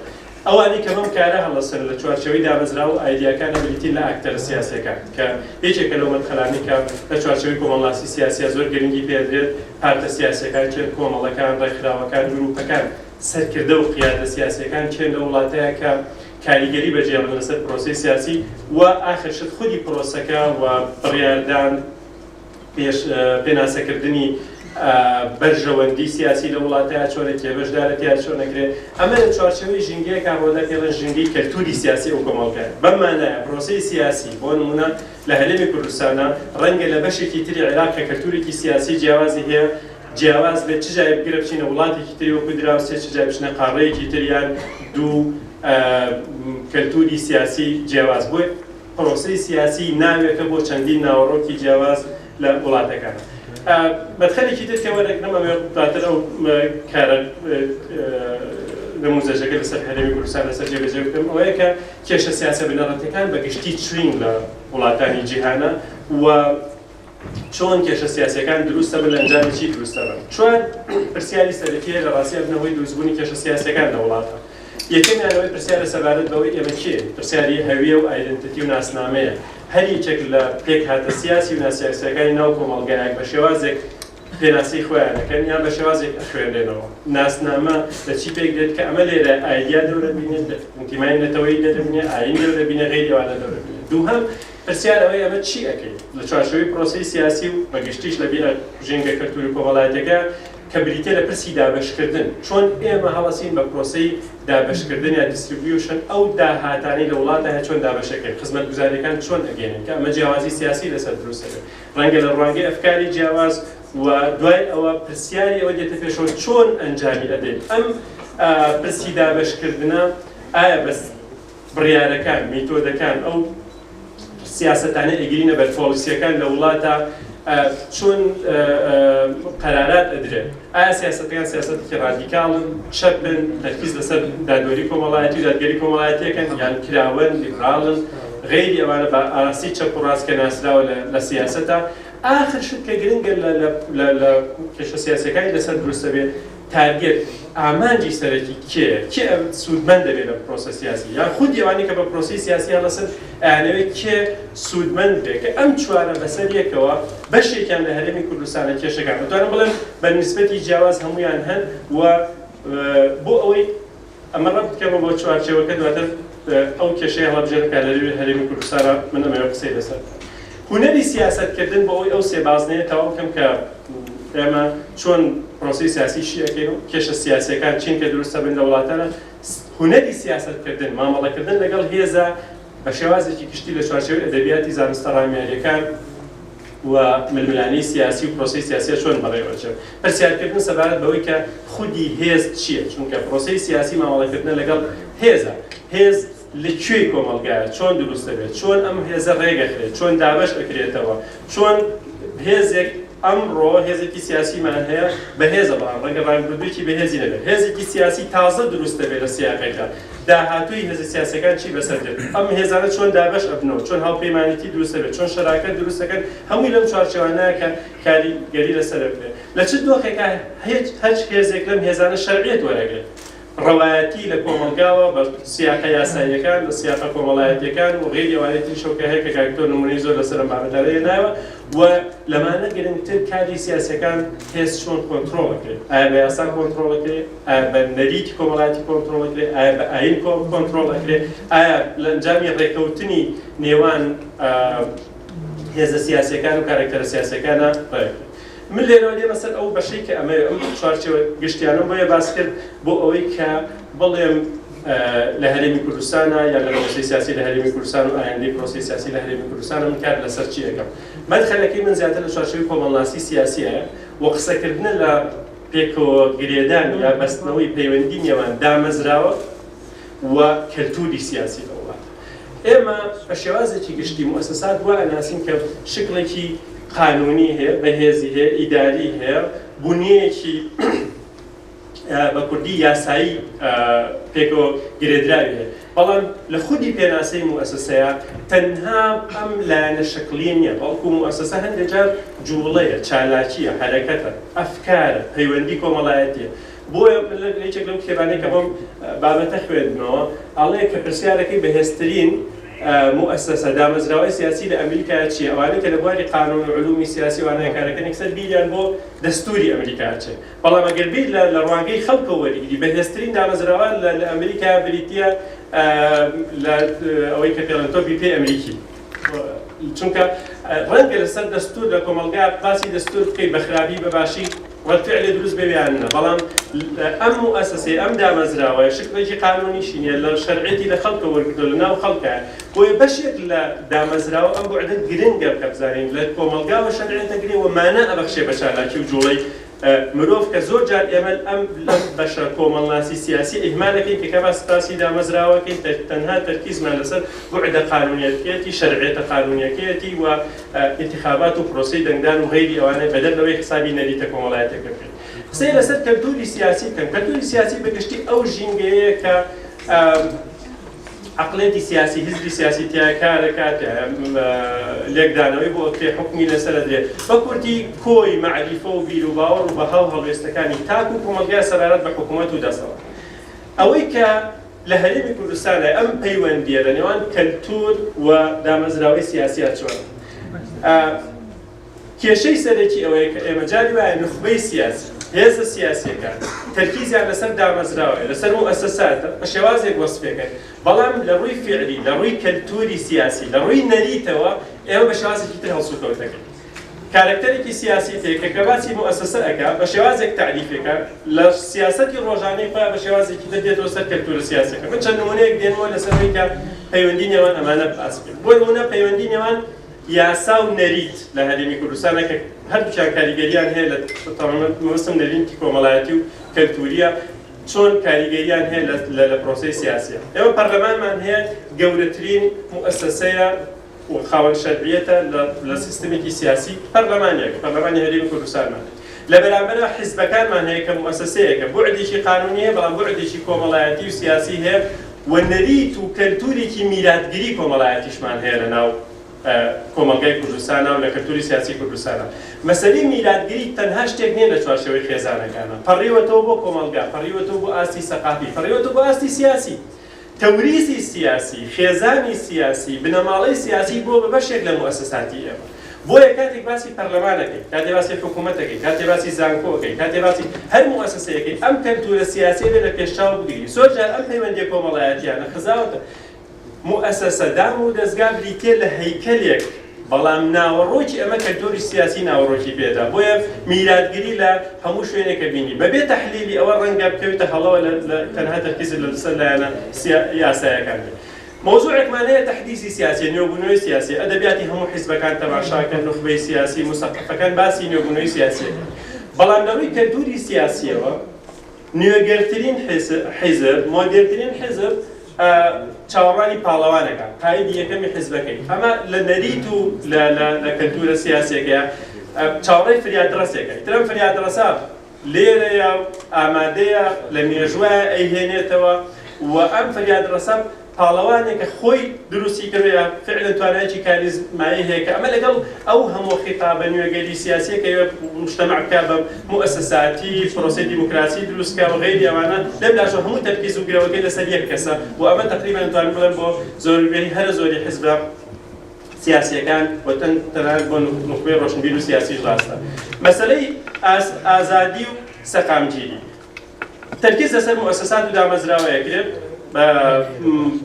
ئەوانی کە بەم کارە هەڵەسەن لە چوارچەوەی دامەزرا و ئایدیاکانە بریتین لە ئاکتەرە سیاسیەکان کە هیچێکە لەو مەدخەلانی کە لە چوارچەوەی کۆمەڵاسی سیاسیە زۆر گرنگی پێدرێت پارتە سیاسیەکان چێن کۆمەڵەکان ڕێکخراوەکان گروپەکان سەرکردە و قیادە سیاسیەکان چێن لە وڵاتەیە کە کاریگەری بەجێڵن لەسەر پرۆسەی سیاسی و ئاخرشت خودی پرۆسەکە و بڕیاردان پێناسەکردنی بەرژەوەندی سیاسی لە وڵاتەیە چۆنە کێبەشدارەتیا چۆن نەکرێت ئەمە لە چوارچەوەی ژینگەیە کارۆدا پێڵە ژینگەی کەلتوری سیاسی ئەو کۆمەڵگایە بەمانایە پرۆسەی سیاسی بۆ نمونە لە هەرێمی کوردستانە ڕەنگە لە بەشێکی تری عێراق کە کەلتورێکی سیاسی جیاوازی هەیە جیاواز بێت چ جای بگرە بچینە وڵاتێکی تری وەکو دراوسێ چ جای بچنە قاڕەیەکی تریان دوو کەلتوری سیاسی جیاواز بووە پرۆسەی سیاسی ناوێکە بۆ چەندین ناوەڕۆکی جیاواز لە وڵاتەکان. مەدخەلێکی تر کە وەرەگرم دواتر ئەو کارە نموزەژەکە لەسەر هەرێمی کوردستان لەسەر جێبەجێ بکەم ئەوەیە کە کێشە سیاسە بنەڕەتەکان بەگشتی چرین لە وڵاتانی جیهانە و چۆن کێشە سیاسیەکان دروستە بن لە ئەنجامێکی دروستە بن. چۆن پرسیاری سەرەکیە لە ڕاستیە بنەوەی دروستبوونی کێشە سیاسیەکان لە وڵاتە. یەکەمیانەوەی پرسیارە سەبارەت بەوەی ئێمە کێ؟ پرسیاری هەویە و ئایدنتیتی و ناسنامەیە. هەر یەکێک لە پێک هاتە سیاسی و ناسیاسیەکانی ناو کۆمەڵگایەک بە شێوازێک پێناسی خۆیان دەکەن یان بە شێوازێک ئەخوێنرێنەوە. ناسنامە لە چی پێک دێت کە ئەمە لێرە ئایدیا دەورە بینێت ئینتیمای نەتەوەیی دەبینێت ئاین دەورە بینێت غێری ئەوانە دەورە بینێت. دووهەم پرسیار ئەوەی ئەمە چی ئەەکەیت لە چوارچەوەی پرۆسەی سیاسی و بەگشتیش لە ژینگە کەلتوری کۆمەڵایەتەکە کە بریتە لە پرسی دابەشکردن چۆن ئێمە هەڵەسین بە پرۆسەی دابەشکردن یا دیستریبیوشن ئەو داهاتانی لە وڵاتە هەیە چۆن دابەشەکەن خزمەتگوزاریەکان چۆن ئەگەێنن کە ئەمە جیاوازی سیاسی لەسەر دروستەکە ڕەنگە لە ڕوانگەی ئەفکاری جیاواز و دوای ئەوە پرسیاری ئەوە دێتە پێشەوە چۆن ئەنجامی ئەدەین ئەم پرسی دابەشکردنە ئایا بەس بڕیارەکان میتۆدەکان ئەو سیاستانە ئەگرینە بەر پۆلیسیەکان لە وڵاتە چۆن قەرارات ئەدرێت ئایا سیاستەکان سیاستێکی ڕادیکاڵن شەر بن تەرکیز لەسەر دادوەری کۆمەڵایەتی و دادگەری کۆمەڵایەتیەکەن یان کراون لیبراڵن غێری ئەوانە بە ئاراستی چەپ و ڕاست کە ناسراوە لە سیاسەتە ئاخر شت کە گرنگە لە کێشە سیاسیەکانی لەسەر دروستە بێت تارگێت ئامانجی سەرەکی کێ سوودمەند دەبێت لە پرۆسە سیاسی یان خودی ئەوانی کە بە پرۆسی سیاسی هەڵەسن ئەیانەوێت کێ سوودمەند بێت کە ئەم چوارە بەسەر یەکەوە بەشێکیان لە هەرێمی کوردستانە کێشەکان دەتوانم بڵێم بە نیسبەتی جیاواز هەمویان هەن و بۆ ئەوەی ئەمە ڕەت بکەمە بۆ چوارچێوەکە دواتر ئەو کێشەیە هەڵەبژێرن کە لە هەرێمی کوردستانە من ئەمەوێ قسەی لەسەر هونەری سیاسەتکردن بۆ ئەوەی ئەو سێ بازنەیە تەواو بکەم کە ئێمە چۆن پرۆسی سیاسی شیەکەین و کێشە سیاسیەکان چین کە دروستە بن لە وڵاتانە هونەری سیاسەتکردن مامەڵەکردن لەگەڵ هێزە بە شێوازێکی گشتی لە چوارچێوەی ئەدەبیاتی زانستە ڕامیاریەکان و ململانی سیاسی و پرۆسی سیاسی چۆن بەڕێوەچێت پرسیارکردن سەبارەت بەوەی کە خودی هێز چییە چونکە پرۆسی سیاسی مامەڵەکردن لەگەڵ هێزە هێز لەکوێی کۆمەڵگایە چۆن دروست دەبێت چۆن ئەم هێزە ڕێگەخرێت چۆن دابەش ئەکرێتەوە چۆن هێزێک ئەمڕۆ هێزێکی سیاسیمان هەیە بە هێزە بەڵام ڕەنگە ڕانگردوویەکی بەهێزی نەبێت هێزێکی سیاسی تازە دروست دەبێت لە سیاقەکە داهاتووی هێزە سیاسەکان چی بەسەر دێت ئەم هێزانە چۆن دابەش ئەبنەوە چۆن هاوپەیمانیتی دروست دەبێت چۆن شەراکەت دروست دەکەن هەمووی لەم چوارچێوانەیە کە کاریگەری لەسەر بێت لە چ دۆخێکە هیچ هێزێک لەم هێزانە شەرعیەت وەرەگرێت ڕەوایەتی لە کۆمەلگاوە بە سیاقە یاساییەکان لە سیاقە کۆمەڵایەتیەکان و غێری ئەوانەتی شەوکە هەیە کە کاکتۆر نمونەی زۆر لەسەر ئەم بابەتانەیە ناوە و لەمانە گرنگتر کاری سیاسەکان هێز چۆن کۆنتڕۆڵ ئەکرێت ئایا بە یاسا کۆنتڕۆڵ ئەکرێت ئایا بە نەریتی کۆمەڵایەتی کۆنتڕۆڵ ئەکرێت ئایا بە ئاین کۆنتڕۆڵ ئەکرێت ئایا لە ئەنجامی ڕێکەوتنی نێوان هێزە سیاسیەکان و کارکتەرە سیاسیەکانە ڕێکرێت من لێرەوە دێمە سەر ئەو بەشەی کە ئەمە ئەم چوارچێوە گشتیانم بۆیە باس کرد بۆ ئەوەی کە بڵێم لە هەرێمی کوردستانە یا لە پرۆسی سیاسی لە هەرێمی کوردستان و ئایندەی پرۆسی سیاسی لە هەرێمی کوردستان من کار لەسەر چی ئەەکەم مەدخەلەکەی من زیاتر لە چوارچێوەی کۆمەڵناسی سیاسیە و قسەکردنە لە پێکەوە گرێدان یا بەستنەوەی پەیوەندی نێوان دامەزراوە و کەلتوری سیاسی لە وڵات ئێمە بە شێوازێکی گشتی موسسات وا ئەناسین کە شکڵێکی قانونی هەیە بەهێزی هەیە ئیداری هەیە بوونیەکی بە کوردی یاسایی پێکەوە گرێدراوی هەیە بەڵام لە خودی پێناسەی موسسەیە تەنها ئەم لایەنە شکلی نییە بەڵکو موسسە هەندێک جار جوڵەیە چالاکیە حرەکەتە ئەفکارە پەیوەندی کۆمەڵایەتیە بۆیە هیچێک لەو کتێبانەی کە بۆم بابەتە خوێندنەوە ئەڵێ کە پرسیارەکەی بەهێزترین مؤسسە دامەزراوەی سیاسی لە ئەمریکا چیە؟ ئەوانەی کە لە بواری قانون و علومی سیاسی وانەیە کارەکەن یەکسەر بیریان بۆ دەستوری ئەمریکا چێ. بەڵام ئەگەر بیر لە ڕوانگەی خەڵکەوە وەرگیری بەهێزترین دامەزراوە لە ئەمریکا بریتیە لە ئەوەی کە پێڵێن تۆپی پێی ئەمریکی. چونکە ڕەنگە لەسەر دەستور لە کۆمەلگا باسی دەستور بکەی بەخرابی بەباشی وەرفعلی دروست ببیانە، بەڵام ئەم مؤسسەی ئەم دامەزراوەیە شکلێکی قانونیشی نیە لە شەرعێتی لە خەڵکە وەرگرتووە لە ناو خەڵکە، بۆیە بەشێک لە دامەزراوە ئەم بوعدە گرنگە بکە بزانین لە کۆمەلگاوە شەرعێتە گرێ و مانە ئەبەخشێ بە چالاکی و جوڵەی مرۆڤ کە زۆر جار ئێمە ئەم بەشە کۆمەڵناسی سیاسی ئیهمالەکەی کە باس تاسی دامەزراوەکەی تەنها تەرکیزمان لەسەر بوعدە قانونیەتێتی شەرعێتە قانونیەکەیەتی و انتخابات و پرۆسەی دەنگدان و غەیری ئەوانەی بەدەر لەوەی حسابی نەریتە کۆمەڵایەتێکە بکەین. قسەی لەسەر کەلتوری سیاسی بکەن. کەلتوری سیاسی بەگشتی ئەو ژینگەیە کە عقلێتی سیاسی حزبی سیاسی تیا کارەکات لێکدانەوەی بۆ کێ حکمی لەسەر درێ بە کورتی کۆی معریفە و بیر و باوەڕ و بەهاو هەڵوێستەکانی تاک و کۆمەلگای سەرارەت بە حکوومەت و دەسەڵات. ئەوەی کە لە هەرێمی کوردستانە ئەم پەیوەندیە لە نێوان کەلتور و دامەزراوەی سیاسیات چۆنە؟ کێشەی سەرەکی ئەوەیە کە ئێمە جاری وایە نخبەی سیاسی هێزە سیاسیەکان تەرکیزیان لەسەر دامەزراوە لەسەر مؤسساتە بە شێوازێک وەسفێکەن، بەڵام لە ڕووی فعلی لە ڕووی کەلتوری سیاسی لە ڕووی نەریتەوە ئێمە بە شێوازێکی تر هەڵسوکەوتەکەن. کارکتەرێکی سیاسی تێکە کە باسی مؤسسە ئەکا بە شێوازێک تعریفێکە لە سیاسەتی ڕۆژانەی خۆیان بە شێوازێکی تر دێتەوە سەر کەلتورە سیاسەکە. من چەند نمونەیەک دێنەوە لەسەرەوەی کە پەیوەندی نێوان ئەمانە باس بکەین. بۆ نمونە پەیوەندی نێوان یاسا و نەریت لە هەرێمی کوردستانە کە هەردووچیان کاریگەریان هەیە لە مەوسم نەرینکی کۆمەڵایەتی و کەلتوریە چۆن کاریگەریان هەیە لە پرۆسەی سیاسیە. ئێوە پەرلەمانمان هەیە گەورەترین مؤسسەیە و خاوەن شەرعیەتە لە سیستەمێکی سیاسی پەرلەمانێک پەرلەمانی هەرێمی کوردستانمان. لە بەرامبەرەوە حیزبەکانمان هەیە کە مؤسسەیەکە بوعدێکی قانونی هەیە بەڵام بوعدێکی کۆمەڵایەتی و سیاسی هەیە و نەریت و کەلتورێکی میلادگیری کۆمەڵایەتیشمان هەیە لە ناو کۆمەلگای کوردستانە و لە کەلتوری سیاسی کوردستانە. مەسەلەی میلادگیری تەنها شتێک نییە لە چوارچێوەی خێزانەکانە، پەڕیوەتەوە بۆ کۆمەلگا، پەڕیوەتەوە بۆ ئاستی سەقافی، پەڕیوەتەوە بۆ ئاستی سیاسی. تەوریسی سیاسی، خێزانی سیاسی، بنەماڵەی سیاسی بۆ بە بەشێک لە مؤسساتی ئێمە. بۆیە کاتێک باسی پەرلەمانەکەی، کاتێک باسی حکوومەتەکەی، کاتێک باسی زانکۆکەی، کاتێک باسی هەر مؤسسەیەکەی ئەم کەلتورە سیاسی بێ لە پێشچاو بگیری. زۆر جار ئەم پەیوەندیە کۆمەڵایەتیانە خزاوەتە مؤسسە دام و دەستگا بریتێ لە هەیکەلێک، بەڵام ناوەڕۆکی ئەمە کەلتوری سیاسی ناوەڕۆکی پێدا. بۆیە میلادگیری لە هەموو شوێنێکە بینی بەبێ تەحلیلی ئەوە ڕەنگە بکەوێتە هەڵەوە تەنها تەرکیزت لەسەر لایەنە یاسایەکان بێت. مۆزوعێکمان هەیە تەحدیثی سیاسی، نوێبوونەوەی سیاسی، ئەدەبیاتی هەموو حیزبەکان تەماشاکەن، نخبەی سیاسی، موسەقفەکان باسی نوێبوونەوەی سیاسیەکەن. بەڵام لەڕووی کەلتوری سیاسیەوە نوێگەرترین حیزب، مۆدێرترین حیزب چاوەڕانی پاڵەوانەکە، قایدی یەکەمی حیزبەکەی. ئەمە لە نەریت و لە کەلتورە سیاسیەکەیە چاوەڕێی فریادڕەسێکە. ترم فریادڕەسە لێرەیە ئامادەیە لە مێژوایە ئەیهێنێتەوە و ئەم فریادڕەسە پاڵەوانێکە خۆی دروستی کردویە فعلا توانایەکی کاریزمایی هەیە کە ئەمە لەگەڵ ئەو هەموو خیتابە نوێگەری سیاسیە کە مجتەمع بکە بە مؤسساتی پرۆسەی دیموکراسی دروستکە و غەیری ئەوانە لەم لاشە هەموو تەرکیز و گرەوەکەی لەسەر یەک کەسە و ئەمە تقریبا دەتوانم بڵێم بۆ زۆربەی هەر زۆری حیزبە سیاسیەکان و تەنانەت بۆ نخبەی ڕۆشنبیر و سیاسیش ڕاستە. مەسەلەی ئازادی و سەقامگیری تەرکیز لەسەر مؤسسات و دامەزراوەیە کرێت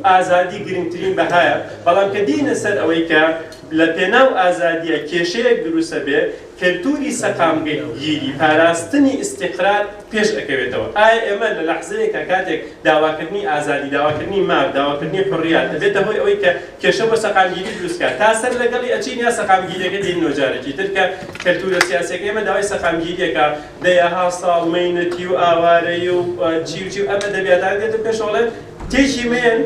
ئازادی گرنگترین بەهایە، بەڵام کە دینە سەر ئەوەی کە لە پێناو ئازادیە کێشەیەک دروستە بێ کەلتوری سەقامگیری پاراستنی ئیستیقرار پێش ئەکەوێتەوە. ئایا ئێمە لە لەحزەیەکە کاتێک داواکردنی ئازادی، داواکردنی ماب، داواکردنی حڕیات دەبێتە هۆی ئەوەی کە کێشە بۆ سەقامگیری دروستکە تا سەر لەگەڵی ئەچین یا سەقامگیریەکە دێن نۆجارێکی تر کە کەلتورە سیاسیەکە ئێمە داوای سەقامگیریەکە دەیەها ساڵ مەینەتی و ئاوارەی و چی ئەمە دەبێتان دێتە پێشەوەڵێ تێشی مێن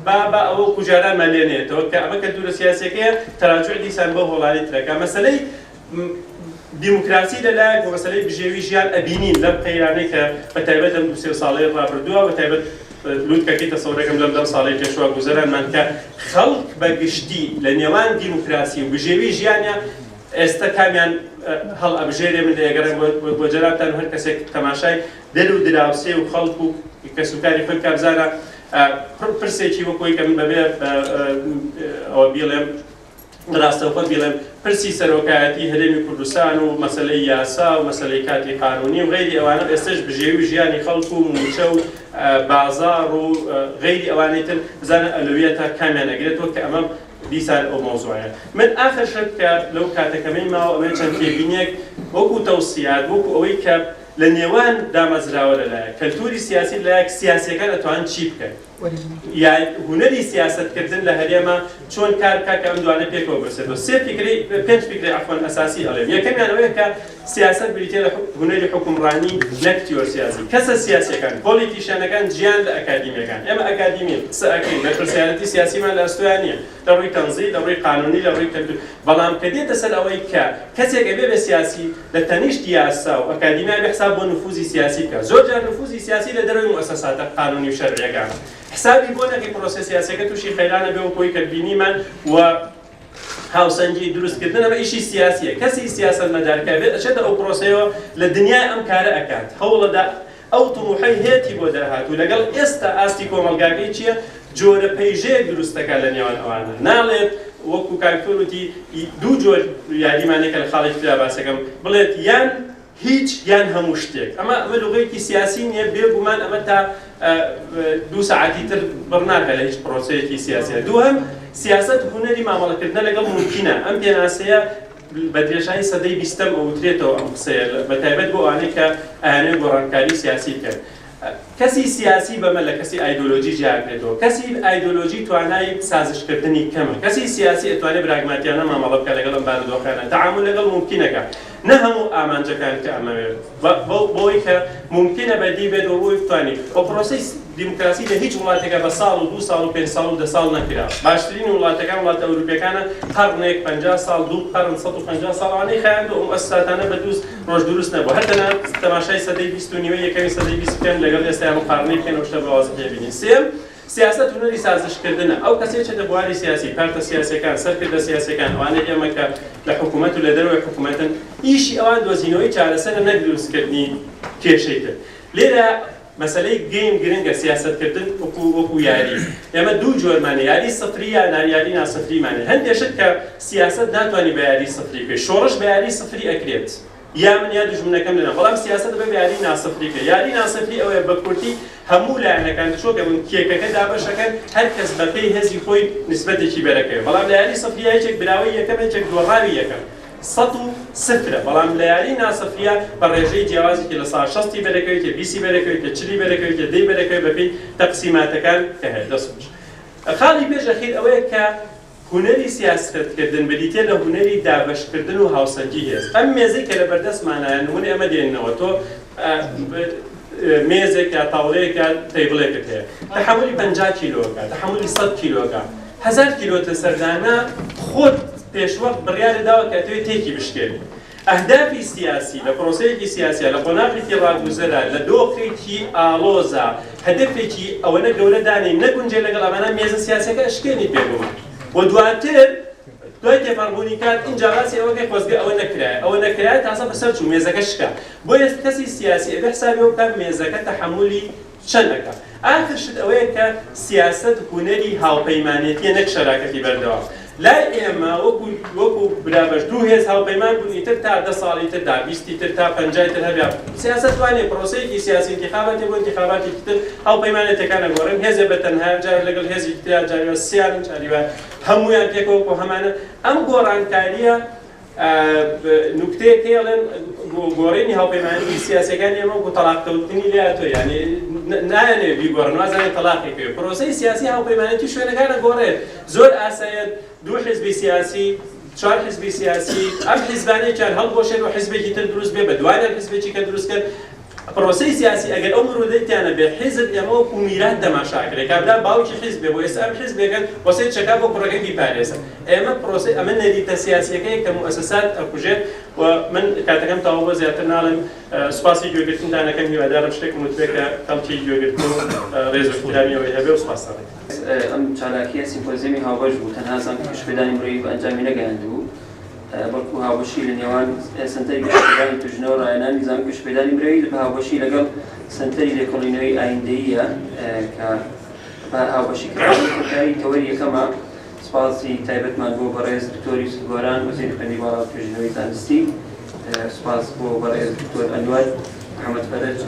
با ئەوە کوژاران مەلێنێتەوە کە ئەمە کەلتورە سیاسیەکەیە تەراجوع دیسان بۆ هۆڵانی ترەکە. مەسەلەی دیموکراسی لەلایەک و مەسەلەی بژێوی ژیان ئەبینین لەم قەیرانەی کە بەتایبەت لەم دو سێ ساڵەی ڕابردووە بەتایبەت لوتکەکەی تەسەوڕەکەم لەم ساڵەی پێشوا گوزەرانمان کە خەڵک بەگشتی لە نێوان دیموکراسی و بژێوی ژیانە ئێستا کامیان هەڵ ئەبژێرێ من دەیەگەڕێم بۆ جەنابتان و هەر کەسێک تەماشای دەر و دراوسێ و خەڵک و کەسوکاری خۆی کابزانە پرسێکی وەکۆی کە من بەبێ ئەوە بیڵێم ڕاستەوخۆ بیڵێم پرسی سەرۆکایەتی هەرێمی کوردستان و مەسەلەی یاسا و مەسەلەی کاتی قانونی و غەیری ئەوانە ئێستش بژێوی ژیانی خەڵک و موچە و بازار و غەیری ئەوانەی تر بزانە ئەلوویەتە کامیان ئەگرێتەوە کە ئەمە دیسان ئەو مۆزوعەیە. من ئاخر شت کە لەو کاتەکەمەی ماوە ئەمە چەند تێبینیەک وەکو تەوسیات وەکو ئەوەی کە لە نێوان دامەزراوە لەلایە کەلتوری سیاسی لەلایەک سیاسیەکان ئەتوان چی بکەن یا هونەری سیاستکردن لە هەرێمە چۆن کار بکات کە ئەم دوانە پێکەوە بەرسێتەوە. پێنج فکری عەفوەن ئەساسی ئەڵێم. یەکەمیان ئەوەیە کە سیاست بریتێ لە هونەری حکومڕانی نەک تیۆر سیاسی. کەسە سیاسیەکان پۆلیتیشیانەکان گیان لە ئەکادیمیەکان. ئێمە ئەکادیمین قسە ئەکەین لە پرسیارەتی سیاسیمان لە ئەستۆیان نییە لە ڕووی تەنزیل لە ڕووی قانونی لە ڕووی کەلتور. بەڵام کە دێتە سەر ئەوەی کە کەسێک ئەبێ بە سیاسی لە تەنیشت یاسا و ئەکادیمیای بەحساب بۆ نفوزی سیاسی بکات. زۆر جار نفوزی سیاسی لە دەروی موسەساتە قانونی و شەرعیەکان. حسابی بۆ نەکەی پرۆسە سیاسیەکە تووشی خەیرانە بێ و کۆی کە بینیمان و هاوسەنگی دروستکردن ئەمە ئیشی سیاسیە. کەسی سیاسەتمەدارکە بێت ئەچێتە ئەو پرۆسەیەوە لە دنیای ئەم کارە ئەکات. هەوڵەدا ئەو توموحەی هێتی بۆ دەهات و لەگەڵ ئێستا ئاستی کۆمەلگاکەی چییە؟ جۆرە پەیژەیەک دروستەکە لە نێوان ئەوانە. ناڵێت وەکو کاکتۆروتی دوو جۆر یاریمانێکە لە خاڵی ترا باسەکەم بڵێت یان هیچ یان هەموو شتێک. ئەمە لوغەیەکی سیاسی نییە بێگومان ئەمە تا 2 ساعتی تر بڕناکە لە هیچ پرۆسەیەکی سیاسیە. دووهەم سیاست هونەری مامەڵەکردنە لەگەڵ ممکنە. ئەم پێناسەیە بە درێژایی سەدەی 20م ئەوترێتەوە ئەم قسەیە بەتایبەت بۆ ئەوانەی کە ئەیانەوێت گۆڕانکاری سیاسی بکەن. کەسی سیاسی بەمە لە کەسی ئایدۆلۆژی جیاکرێتەوە. کەسی ئایدۆلۆژی توانای سازشکردنی کەمە. کەسی سیاسی ئەتوانێت براگماتیانە مامەڵە بکە لەگەڵ ئەم بارودۆخانە. تەعامل لەگەڵ ممکنەکە. نە هەموو ئامانجەکان کە ئەمەوێت بۆی کە ممکنە بەدی بێت و ڕووی بتوانێت. ئەو پرۆسەی دیموکراسی لە هیچ وڵاتێکە بە ساڵ و 2 ساڵ و 5 ساڵ و 10 ساڵ نەکرا. باشترین وڵاتەکان وڵاتە ئەوروپیەکانە قەرنێک 50 ساڵ 2 قەرن 150 ساڵانەی خایاند و ئەم ئەساساتانە بە دووس ڕۆژ دروست نەبوو. هەرتەنە تەماشای سەدەی 20 و نیوەی یەکەمی سەدەی 20 بکەن لەگەڵ ئێستا هەموو قەرنەی بکەن و شتە بەوازە پێبینین. سێم سیاست هونەری سازشکردنە. ئەو کەسێک چێتە بواری سیاسی پارتە سیاسیەکان سەرکردە سیاسیەکان ئەوانەی ئێمە کە لە حکوومەت و لە دەروی حکوومەتن ئیشی ئەوان دۆزینەوەی چارەسەرە نەک دروستکردنی کێشەی تر. لێرە مەسەلەی گەیم گرنگە سیاستکردن وەکو یاری. ئێمە دوو جۆرمانە یاری سفری یا یاری ناسفریمانە. هەندێشت کە سیاست ناتوانانی بە یاری سفری بکەیت. شۆڕش بە یاری سفری ئەکرێت. یا من یا دوژمنەکەم لەنە. بەڵام سیاست بە یاری ناسفری بکەیت. یاری ناسفری ئەوەیە بە کورتی هەموو لایەنەکان چۆکە بن کێکەکە دابەشەکەن هەر کەس بە پێی هێزی خۆی نسبەتێکی بەرەکەوێت. بەڵام لە یاری سفری یەکێک براوی یەکەم یەکێک دۆڕاوی یەکەم. 100 بەڵام لە یاری ناسەفریە بە ڕێژەی جیاوازێکی لە ساڵ 60 بەرەکەوێت 20 بەرەکەوێت 40 بەرەکەوێت 10 بەرەکەوێت بەپێی تەقسیماتەکان کە هەیە دەسوچ. خاڵی پێش ئەخیر ئەوەیە کە هونەری سیاستکردن بریتێ لە هونەری دابەشکردن و هاوسەنگی هێز. ئەم مێزەی کە لە بەردەستمانایە نمونە ئەمە دێننەوە تۆ مێزێک یا تاوڵەیەک یا تەیبڵێکت هەیە تەحملی 50 کیلۆکە تەحملی 100 کیلۆکە 1000 کیلۆتە سەردانە خۆت پێشوەق بڕیارە داوە کە ئەتەوێت تێکی بشکێنی. ئەهدافی سیاسی لە پرۆسەیەکی سیاسیە لە قۆناغێکی ڕاگوزەرە لە دۆخێکی ئاڵۆزە هەدەفێکی ئەوەنە گەورە دانین نەگونجێ لەگەڵ ئەمانە مێزە سیاسەکە ئەشکێنی پێبوومە. و دواتر دوای تێپەڕبوونی کات اینجا باسی ئەوەکەی خۆزگە ئەوە نەکرایە ئەوە نەکرایە تازە بەسەر چوو مێزەکە شکا. بۆ ئێستا کەسی سیاسی ئەبێ حسابی ئەو بکات مێزەکە تەحملی چەند ئەکات. ئاخر شت ئەوەیە کە سیاست هونەری هاوپەیمانێتیە نەک شەراکەتی بەردەوام. لای ئێمە وەکو برابەش دوو هێز هاوپەیمان بوونی تر تا 10 ساڵی تر دا 20 تر تا 50 تر هەبێ. سیاست وانێ پرۆسەیەکی سیاسی انتخاباتی بۆ انتخاباتی تر هاوپەیمانێتەکانە گۆڕن هێزێ بەتەنها جار لەگەڵ هێزی تریا جاریوە سیان جاریوە هەمویان پێکەوە هەمانە ئەم گۆڕانکاریە نوکتەیەک هێڵێن گۆڕینی هاوپەیمانی سیاسەکانی ئێمە وەکو تەلاقکەوتنی لاتۆ یعنی نایەنێ بیگۆڕن وازانێ تەلاقی پێ. پرۆسەی سیاسی هاوپەیمانێتی شوێنەکانە گۆڕێت زۆر ئاسایەت دوو حیزبی سیاسی 4 حیزبی سیاسی ئەم حیزبانەیەکیان هەڵبۆشێن و حیزبێکی تر دروست بێ بە دوایان حیزبێکی کە دروست کرد. پرۆسەی سیاسی ئەگەر ئەو مرۆڤەیەتیانە بێ حیزب ئێمە وەکو میرات دەماشاکرێت کابرا باوکی حیزب بێ بۆ ئێستا ئەم حیزبێکەن وەسەی چەکا بۆ کوڕەکەی بیپارێزن. ئێمە پرۆسەی ئەمە نەریتە سیاسیەکەی کە موسەسات ئەکوژێت و من کاتەکەم تەواو بۆ زیاتر ناڵێم. سوپاسی گوێگرتنتانەکەم هیوادارم شتێکم وتبێت کە خەڵکی گوێگرتن و ڕێز و احترامیەوەی هەبێ و سوپاس دەڵێم. ئەم چالاکیە سیمپۆزیەمی هاوبەش بوو تەنها زانکۆ پێشبێدانی مرۆڤی بە ئەنجامی نەگەیاندبوو. بەڵکو هاوبەشی لە نێوان سنتەری گەشتپێدانی توژنەوە ڕایەنانی نظامی گەشتپێدانی مرۆیی بە هاوبەشی لەگەڵ سنتەری لێکۆڵینەوەی ئایندەییە کە هاوبەشیکردنی کۆتایی تەوەری یەکەمە. سپاسی تایبەتمان بۆ بەڕێز دکتۆری گۆران وەزیر خوێندی باڵا و توێژینەوەی زانستی، سپاس بۆ بەڕێز دکتۆر ئەنوەر محەممەد فەرەج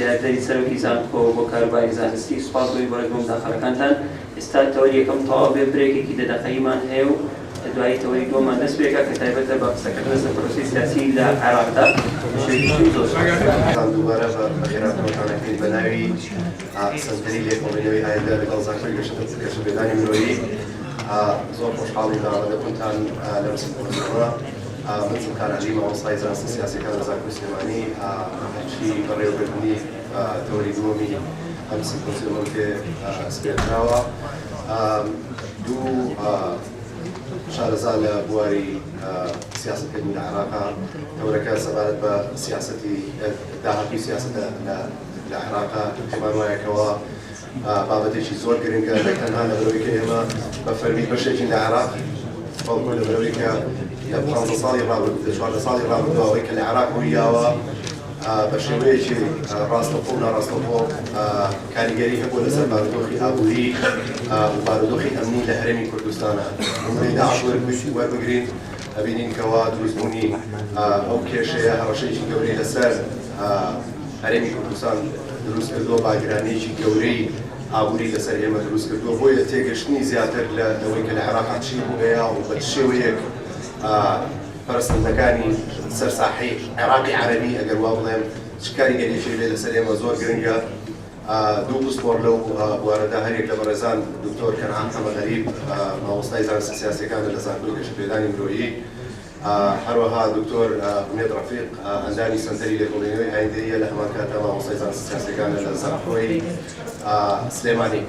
یاردەری سەرۆکی زانکۆ بۆ کاروباری زانستی، سپاس بۆی بەڕێز بۆ مداخەڵەکانتان. ئێستا تەوەری یەکەم تەواو بێ برێکێکی دەدەقەیمان هەیە و دوایی تەوەری دووەمان دەست پێکا کە تایبەتە بە قسەکردن لەسەر پرۆسەی سیاسی لە عێراقدا. دووبارە بەخێراتەوەتانەکەین بە ناوی سەنتەری لێکۆڵینەوەی ئایندە لەگەڵ زانکۆی گەشتپێدانی مرۆیی. زۆر خۆشحاڵی داوەدەبوونتان لەم سەرەوە. من زمکار عەلی مامۆستای زانستی سیاسیەکان لە زانکۆی سلێمانی هەرچی بەڕێوەبردنی تەوەری دووەمی ئەم سیمپۆزیۆم پێ سپێدراوە. دوو شارەزا لە بواری سیاسەتکردنی لە عێراقا تەورەکە سەبارەت بە سیاسەتی داهاتووی سیاسەتە لە عێراقا پێمان وایەکەوە بابەتێکی زۆر گرنگە تەنها لەبەرەوەی کە ئێمە بە فەرمی بەشێکی لە عێراق بەڵکو لەبەرەوەی کە لە 15 ساڵی ڕابردوو 14 ساڵی ڕابردووەوەی کە لە عێراق وریاوە بە شێوەیەکی ڕاستەوخۆ و ناڕاستەوخۆ کاریگەری هەبوو لەسەر بارودۆخی ئابووری و بارودۆخی ئەمنی لە هەرێمی کوردستانە. عمری داعش وەربگرین ئەبینین کەوا دروستبوونی ئەو کێشەیە هەڕەشەیەکی گەورەی لەسەر هەرێمی کوردستان دروست کردووە، باگرانەیەکی گەورەی ئابووری لەسەر ئێمە دروست کردووە. بۆیە تێگەشتنی زیاتر لەوەی کە لە عێراقا چی بووەیە و بە شێوەیەک پەرستندەکانی سەرساحەی عێراقی عەرەبی ئەگەر وا بڵێم چ کاریگەریەکی لێ لەسەر ئێمە زۆر گرنگە. دوو پسپۆر لەو بوارەدا هەرێک لە بەڕێزان دکتۆر کەنعان حەمەدغەریب مامۆستای زانستی سیاسیەکانە لە زانکۆی گەشتپێدانی مرۆیی، هەروەها دکتۆر ئومێد ڕەفیق ئەندامی سەنتەری لێکۆڵینەوەی ئایندەییە لە هەمان کاتە مامۆستای زانستی سیاسیەکانە لە زانکۆی سلێمانی.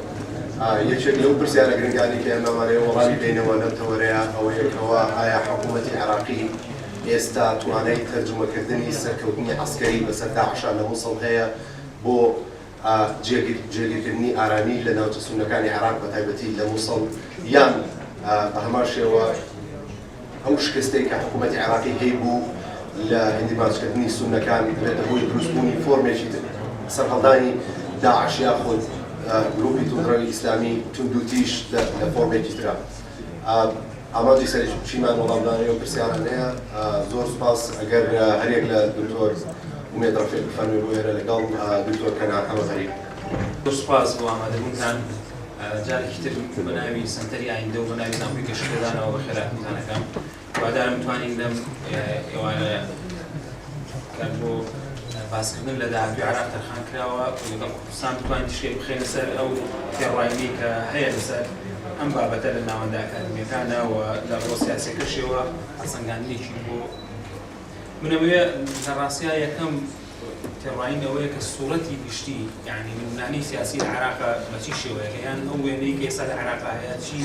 یەکێک لەو پرسیارە گرنگانی کە ئێمەمانەیە وەڵامی بینەوە لەم تەوەرەیە ئەوەیەکەوە ئایا حکوومەتی عێراقی ئێستا توانای تەرجمەکردنی سەرکەوتنی عەسکەری بەسەر داعشە لە مووسڵ هەیە بۆ جێگیرکردنی ئارامی لە ناوچە سونەکانی عێراق بە تایبەتی لە مووسڵ، یان بە هەمان شێوە ئەو شکستەی کە حکوومەتی عێراقی هەیبوو لە ئیندیماجکردنی سونەکان بێتە هۆی دروستبوونی فۆرمێکی سەرهەڵدانی داعش یاخود گروپی توندڕەوی ئیسلامی توندوتیش لە فۆرمێکی ترا. ئامادەی سەرچیمان وەڵامدانەوە و پرسیارانەیە. زۆر سوپاس. ئەگەر هەرێک لە دکتۆر ئومێد ڕەفیق بفەرمێ بۆ ئێرە لەگەڵ دکتۆر کەنعان حەمەدغەریب. زۆر سوپاس بۆ ئامادەبوونتان. جارێکی تر بە ناوی سەنتەری ئایندە و بە ناوی زانکۆی گەشتپێدانەوە بەخێرهاتوونتانەکەم. وادارم بتوانین لەم ئێوارە کار بۆ باسکردن لە داهاتووی عێراق تەرخان کراوە و لەگەڵ کوردستان بتوانین شتێک بخێنە سەر ئەو تێڕوانینەی کە هەیە لەسەر ئەم بابەتە لە ناوەندە ئەکادمیەکانە و لە بۆ سیاسیەکەشیەوە ئاسەنگاندنێکی بۆ منەوەیە لە ڕاستیە یەکەم تێڕوانینەوەیە کە سوورەتی گشتی یعنی نمونانەی سیاسی لە عێراقا بە چی شێوەیەکە یان ئەو وێنەی کە ئێستا لە عێراقا هەیە چی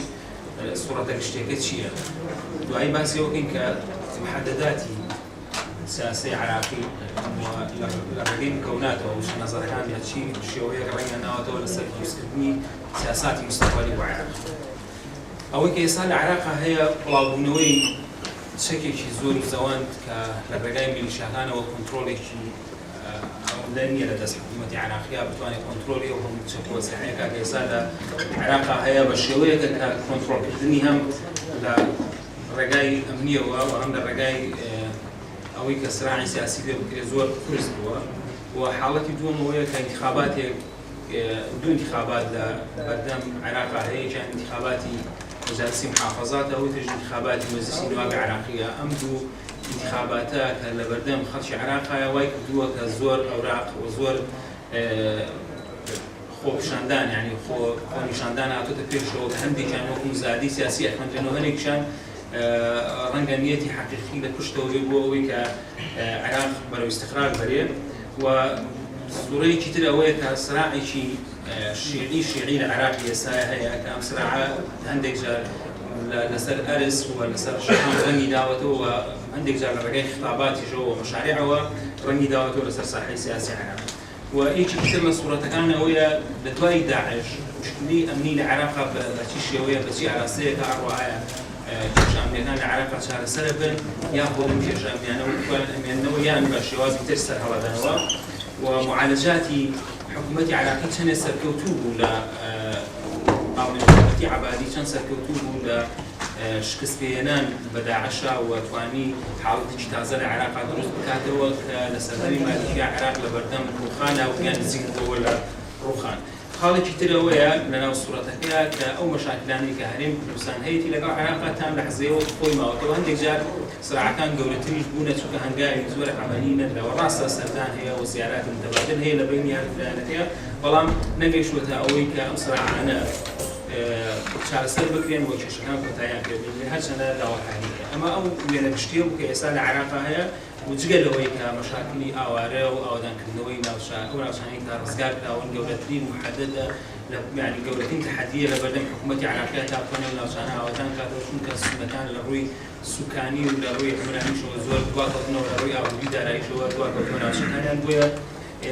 سوورەتە گشتێکە چییە. دوایی باسی ئەوەکەین کە محەدەداتی سیاسی عراقی لە ڕێگەی مکەوناتەوە وشە نەزەرەکان یا چی شێوەیەک ڕەنگە ناوەتەوە لەسەر دروستکردنی سیاساتی مستەقبەلی بۆ عێراق. ئەوەی کە ئێستا لە عێراقا هەیە بڵاوبوونەوەی چەکێکی زۆری زەوەند کە لە ڕێگای میلیشیاکانەوە کۆنتڕۆڵێکی لە نییە لە دەست حکوومەتی عێراقیە بتوانێت کۆنتڕۆلی ئەو هەموو چەکۆسیحەیەکە کە ئێستا لە عێراقا هەیە بە شێوەیەکە کە کۆنتڕۆڵکردنی هەم لە ڕێگای ئەمنیەوە و هەم لە ڕێگای ئەوەی کە سراعی سیاسی پێ بکرێت زۆر قرس بووە و حاڵەتی دووەمەوەیە کە انتخاباتێک دوو انتخابات لە بەردەم عێراقا هەیە یەکیان انتخاباتی وەزارەتی محافەزاتە و تریش انتخاباتی مەجلیسی نوابی عێراقیە. ئەم دوو انتخاباتە کە لە بەردەم خەڵکی عێراقایە وای کردووە کە زۆر ئەوراق و زۆر خۆپیشاندان یعنی خۆنیشاندان هاتوۆتە پێشەوە کە هەندێکیان وەکو زادی سیاسی ئەخوێندرێنەوە هەندێکیان ڕەنگە نیەتی حەقیقی لە پشتەوەی بۆ ئەوەی کە عێراق بەرەو ئیستیقرار بەرێ و سوورەیەکی تر ئەوەیە کە سراعێکی شیعی لە عێراقی ئێستا هەیە کە ئەم سراعە هەندێک جار لەسەر ئەرز و لەسەر شەهان ڕەنگی داوەتەوە و هەندێک جار لە ڕێگای خطاباتیشەوە و مەشاریعەوە ڕەنگی داوەتەوە لەسەر ساحەی سیاسی عێراق. و یەکی تر لە سوورەتەکان ئەوەیە لە دوای داعش مشکلی ئەمنی لە عێراقا بە چی شێوەیە بە چی ئاراستەیەکە ئەڕواایە کێشەمەکان لە عێراق چارەسەر بن یا بۆ ئەم کێشەمێنەوە یان بە شێوازی تر سەرهەڵەدانەوە و معالەجاتی حکوومەتی عێراقی چەندێک سەرکەوتوو بوو لە حکوومەتی عەبادی چەند سەرکەوتوو بوو لە شکستپێهێنان بە داعشا و توانی حاڵەتێکی تازە لە عێراقا دروست بکاتەوە کە لە سەردەمی مالیکیا عێراق لە بەردەم ڕووخانە و یان نزیک بووەوە لە ڕووخان. خاڵێکی ترەوەیە لەناو سوورەتەکەیە کە ئەو مەشاکلانی کە هەرێمی کوردستان هەیەی لەگەڵ عێراقا تام لە حەزەیەوە خۆی ماوەتەوە هەندێک جار سراعەکان گەورەتریش بوونە چونکە هەنگاوی زۆرە عەمەلی نەدراوە ڕاستە سەردان هەیە و زیارات متەبادل هەیە لە بینی هەردوولایەتەکەیە بەڵام نەگەیشتووەتە ئەوەی کە ئەم سراعانە چارەسەر بکرێن بۆ کێشەکان کۆتاییان پێبێنێ هەرچەندە داواکاریەکە ئەمە ئەو وێنە گشتیە بوو کە ئێستا لە عێراقا هەیە و جگە لەوەی کە مەشاکلی ئاوارە و ئاودانکردنەوەی ناوچانەی تا ڕزگار کراون گەورەترین محەددە يعني جولتين تحدية لبردم حكومتي عراقية تابعنا ولا وشانها وتان كاتو شون كسمتان لروي سكاني ولا روي عمراني شو زور دواقتنا ولا روي أبودي داري شو دواقتنا عشان يعني بويا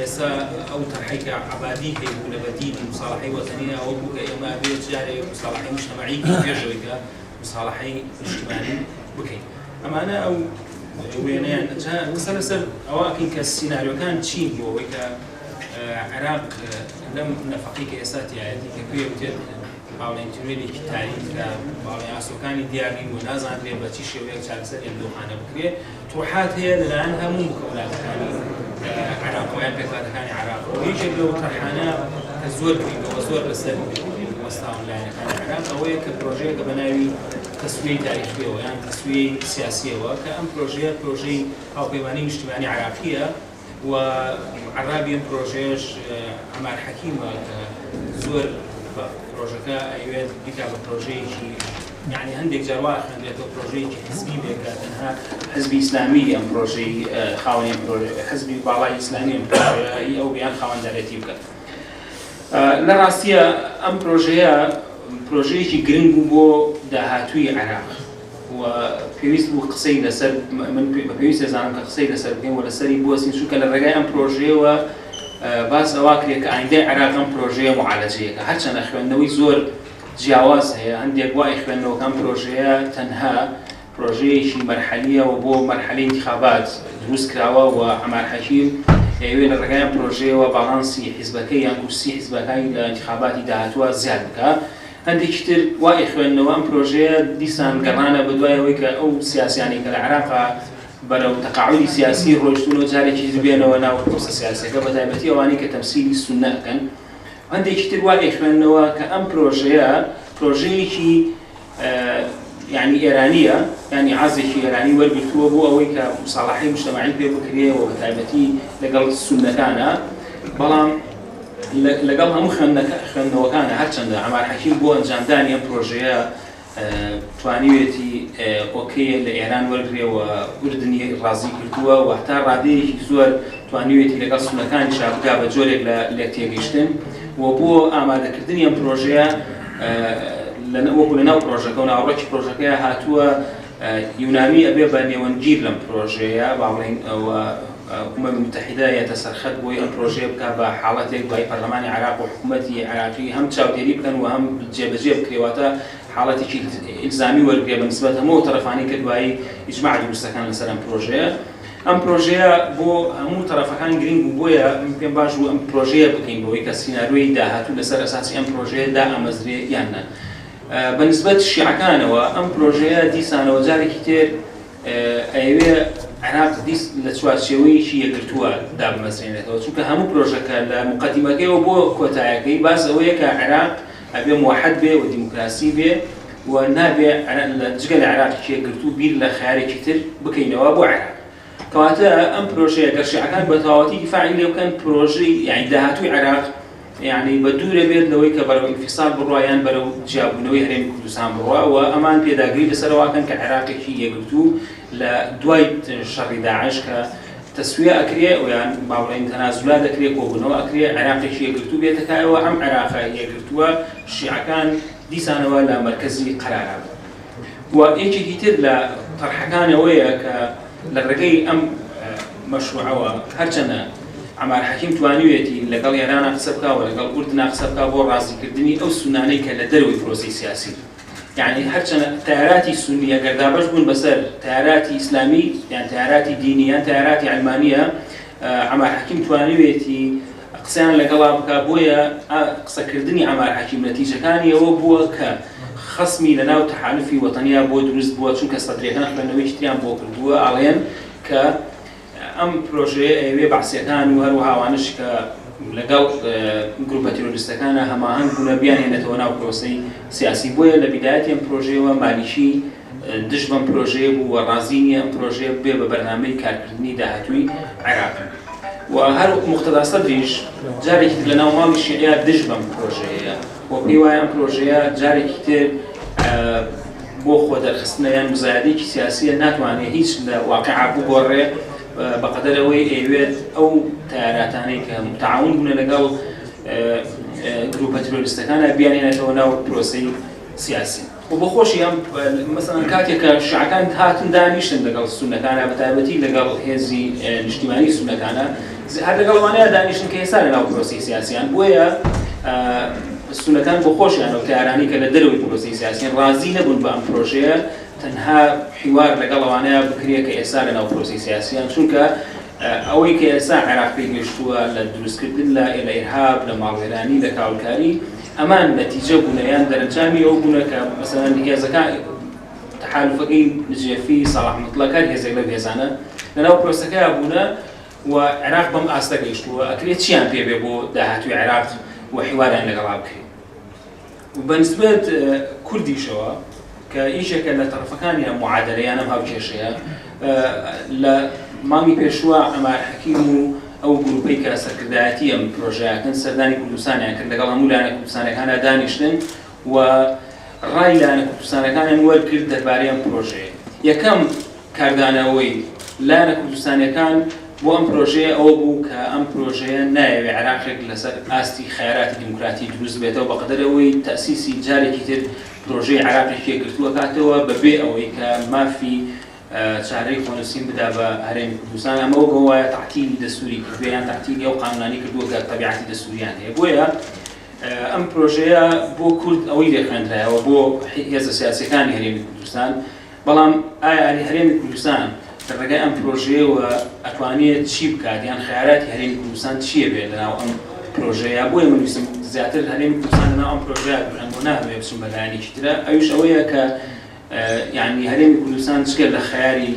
إسا أو تحقيق عبادي كي ولا بديل مصالحي وطنية أو بوكا إما بيت جاري مصالحي مجتمعي كيف مصالحي اجتماعي بكي أما أنا أو وينيان مسلسل أواكن كالسيناريو كان تشين هو ويكا عراق لم نفقي كأساتي عادي كبير وتد باولين تريلي كتاريخ باولين عسوكاني ديارين ونازان لي بتشي وياك شالسة يبدو خانة بكري طروحات هي لأنها مو مكونات كاني عراق وين بكرة كاني عراق ويجي لو طرحنا الزور كريم وزور بسد مستوى لا كان عراق أو كبروجي كبناوي تسوية تاريخية ويان تسوية سياسية وكأم بروجي أو بيواني اجتماعي عراقية وعرابي بروجيش عمار حكيم زور بروجكا أيوة بيكا بروجي يعني عندك جرواح عندك بروجي حزبي بيكا تنها حزبي إسلامي أم بروجي خاوني حزبي بالاي إسلامي أم بروجي أو بيان خاون دارتي بكا لراسية أم بروجي جرينج بو دهاتوي عراق وبيويست بو قصي لسر من بيويست زعما كقصي لسر بين ولا سري بوسين شو كلا رجاء ام بروجي و باس اواكري كعندي عراق ام بروجي معالجيه كحتى انا اخوانوي زور جواز هي عندي اقوا اخوانو كان بروجي تنها بروجي شي مرحليه وبو مرحله انتخابات دروس كراوا وعمر حكيم وين الرجاء بروجي وبالانسي حزبكي يعني كرسي حزبكي لانتخابات دهاتوا زياده عندي كتير وإخواننا وأم بروجي ديسان قرانا بدوايا ويكا أو سياسي يعني كالعراق برو تقاعدي سياسي روجتونو جاري كيزبيانا وناو القصة سياسية كبتايبتي واني كتمثيل السنة كان عندي كتير وإخواننا وكأم بروجي كي يعني إيرانية يعني عزي كي إيراني ورقلتوا بو أو كمصالحي مجتمعي بكرية وبتايبتي لقل السنة كان بلام لقالها مخنا وكان هرچند عمر حكيم بو انجامداني بروجيا توانيتي اوكي لإيران ورقري وأردني رازي كردوا وحتى رادي زور توانيتي لقال سنكان شابقا بجوريك لكتيجيشتن وبو آماده كردني بروجيا لنا بروجيا كونا عبرك بروجيا هاتوا يونامي أبي بني ونجير لم بروجيا بعمرين الأمم المتحدة يتسرخت بوي البروجي بكابا حالتك باي برلمان العراق وحكومتي عراقي هم تشاوديري بكن وهم جيب كريواتا حالتي إلزامي ورقية بالنسبة مو طرفاني كدواي إجماع المستكان لسر بروجي ام بروجي بو مو طرفان جرين بويا يمكن باجو ام بروجي بكين بوي كسيناريوي داهاتو لسر أساسي ام بروجي دا أمزري يعني بالنسبة للشيعة كانوا ام بروجي دي سنة وزاري كتير أيوة عراق ديس لتواشيوي شيء قرتوا داب مسرين لتو شو كهمو بروجكت المقدمة كي وبو كوتاعي بس هو كعراق أبي موحد به وديمقراطي به ونابع الجيل العراقي شيء قرتوا بير لخارج كتير بكينه وابو عراق كواتا أم بروجكت كرشي كان بتواتي فاعل لو كان بروجي يعني دهاتو عراق يعني بدور بيت لوي كبروا انفصال بالروايان برو جابوا نوي هرم كردستان بروا وأمان بيداقري لسروا كان كعراقي شيء قرتوا لدوايت شر داعش كتسوية أكرية ويعني باولين تنازلات أكرية كوبنو أكرية عراقي شيء قرتوا بيتكاي وأم عراقي هي قرتوا الشيعة كان دي سنة ولا مركزي قرار وإيش كتير لطرحكان ويا للرجال أم مشروع هرجنا عمر حكيم توانيتي لقال إيران خسبكا ولقال أردن خسبكا بو رازي كردني أو سناني كلا دروي بروسي سياسي يعني هرچەند تیاراتی سنی ئەگەر دابەش بوون بەسەر تیاراتی ئیسلامی یان تیاراتی دینی یان تیاراتی علمانیە عەمار حەکیم توانیوێتی قسەیان لەگەڵا بکە بۆیە قسەکردنی عەمار حەکیم نەتیجەکانی ئەوە بووە کە خەسمی لەناو تەحالوفی وەتەنیا بۆ دروست بووە چونکە سەدرەکان خوێندنەوەی تریان بۆ کردووە ئاڵێن کە ئەم پرۆژەیە ئەوێ بەعسیەکان و هەروەها ئەوانش کە لەگەڵ گروپە تیرۆریستەکانە هەماهەنگ بوونە بیانهێنێتەوە ناو پرۆسەی سیاسی بۆیە لە بیدایەتی ئەم پرۆژەیەوە مالیشی دژ بەم پرۆژەیە بوو وە ڕازی نییە ئەم پرۆژەیە بێ بە بەرنامەی کارکردنی داهاتووی عێراق و هەر موقتەدا سەدریش جارێکی لە ناو ماڵی شیعە دژ بەم پرۆژەیە بۆ پێی وایە ئەم پرۆژەیە جارێکی تر بۆ خۆ دەرخستنە یان مزایدەیەکی سیاسیە ناتوانێت هیچ لە واقعا بگۆڕێ بەقەدەر ئەوەی ئەوێت ئەو تیاراتانەی کە متعاون بوونە لەگەڵ گروپە تیرۆریستەکانە بیانهێنێتەوە ناو پرۆسەی سیاسی و بۆ خۆشی ئەم مەسەڵەن کاتێک کە شیعەکان هاتن دانیشتن لەگەڵ سونەکانە بەتایبەتی لەگەڵ هێزی نیشتیمانی سونەکانە هەر لەگەڵ ئەوانەیە دانیشتن کە ئێستا لە ناو پرۆسەی سیاسیان بۆیە سونەکان بۆ خۆشیان ئەو تیارانی کە لە دەرەوەی پرۆسەی سیاسیان ڕازی نەبوون بە ئەم پرۆژەیە تەنها حیوار لەگەڵ ئەوانەیە بکرێت کە ئێستا لە ناو پرۆسەی سیاسیان چونکە ئەوەی کە ئێستا عێراق پێی گەشتووە لە دروستکردن لە ئێرهاب لە ماڵوێرانی لە کاولکاری ئەمان نەتیجە بوونە یان دەرەنجامی ئەو بوونە کە مەسەڵەن هێزەکان تەحالوفەکەی نجێفی ساڵح مطلقەر هێزێک لەو هێزانە لەناو پرۆسەکەیە بوونە و عێراق بەم ئاستە گەیشتووە ئەکرێت چیان پێبێ بۆ داهاتووی عێراق و حیواریان لەگەڵا بکرێت و بەنسبەت کوردیشەوە کە ئیشێکە لە تەرەفەکانی ئەم معادلەیان ئەم هاوکێشەیە لە مامی پێشووە عەمار حەکیم و ئەو گروپەی کە سەرکردایەتی ئەم پرۆژەیەکەن سەردانی کوردستانیان کرد لەگەڵ هەموو لایەنە کوردستانەکانە دانیشتن و ڕای لایەنە کوردستانەکانیان وەرگرت دەربارەی ئەم پرۆژەیە یەکەم کاردانەوەی لایەنە کوردستانەکان بۆ ئەم پرۆژەیە ئەوە بوو کە ئەم پرۆژەیە نایەوێت عێراقێک لەسەر ئاستی خەیاراتی دیموکراتی دروست بێتەوە بەقەدەر ئەوەی تەسیسی جارێکی تر پرۆژەی عێراقی پێگرتووە کاتەوە بەبێ ئەوەی کە مافی چارەی خۆنووسین بدا بە هەرێمی کوردستان ئەمەوە بۆ وایە تەعتیلی دەستوری کردووە یان تەعتیلی ئەو قانونانی کردووە کە تەبیعەتی دەستوریان هەیە بۆیە ئەم پرۆژەیە بۆ کورد ئەوەی لێخوێندرایەوە بۆ هێزە سیاسیەکانی هەرێمی کوردستان بەڵام ئایا هەرێمی کوردستان ڕێگای ئەم پرۆژەیەوە ئەتوانێت چی بکات یان خەیاراتی هەرێمی کوردستان چییە بێت لەناو ئەم پرۆژەیە بۆیە منویستم زیاتر هەرێمی کوردستان لەناو ئەم پرۆژەیە بڕەنگۆ نابێ بچم بە لایەنێکی ترە ئەویش ئەوەیە کە یعنی هەرێمی کوردستان چگەر لە خەیاری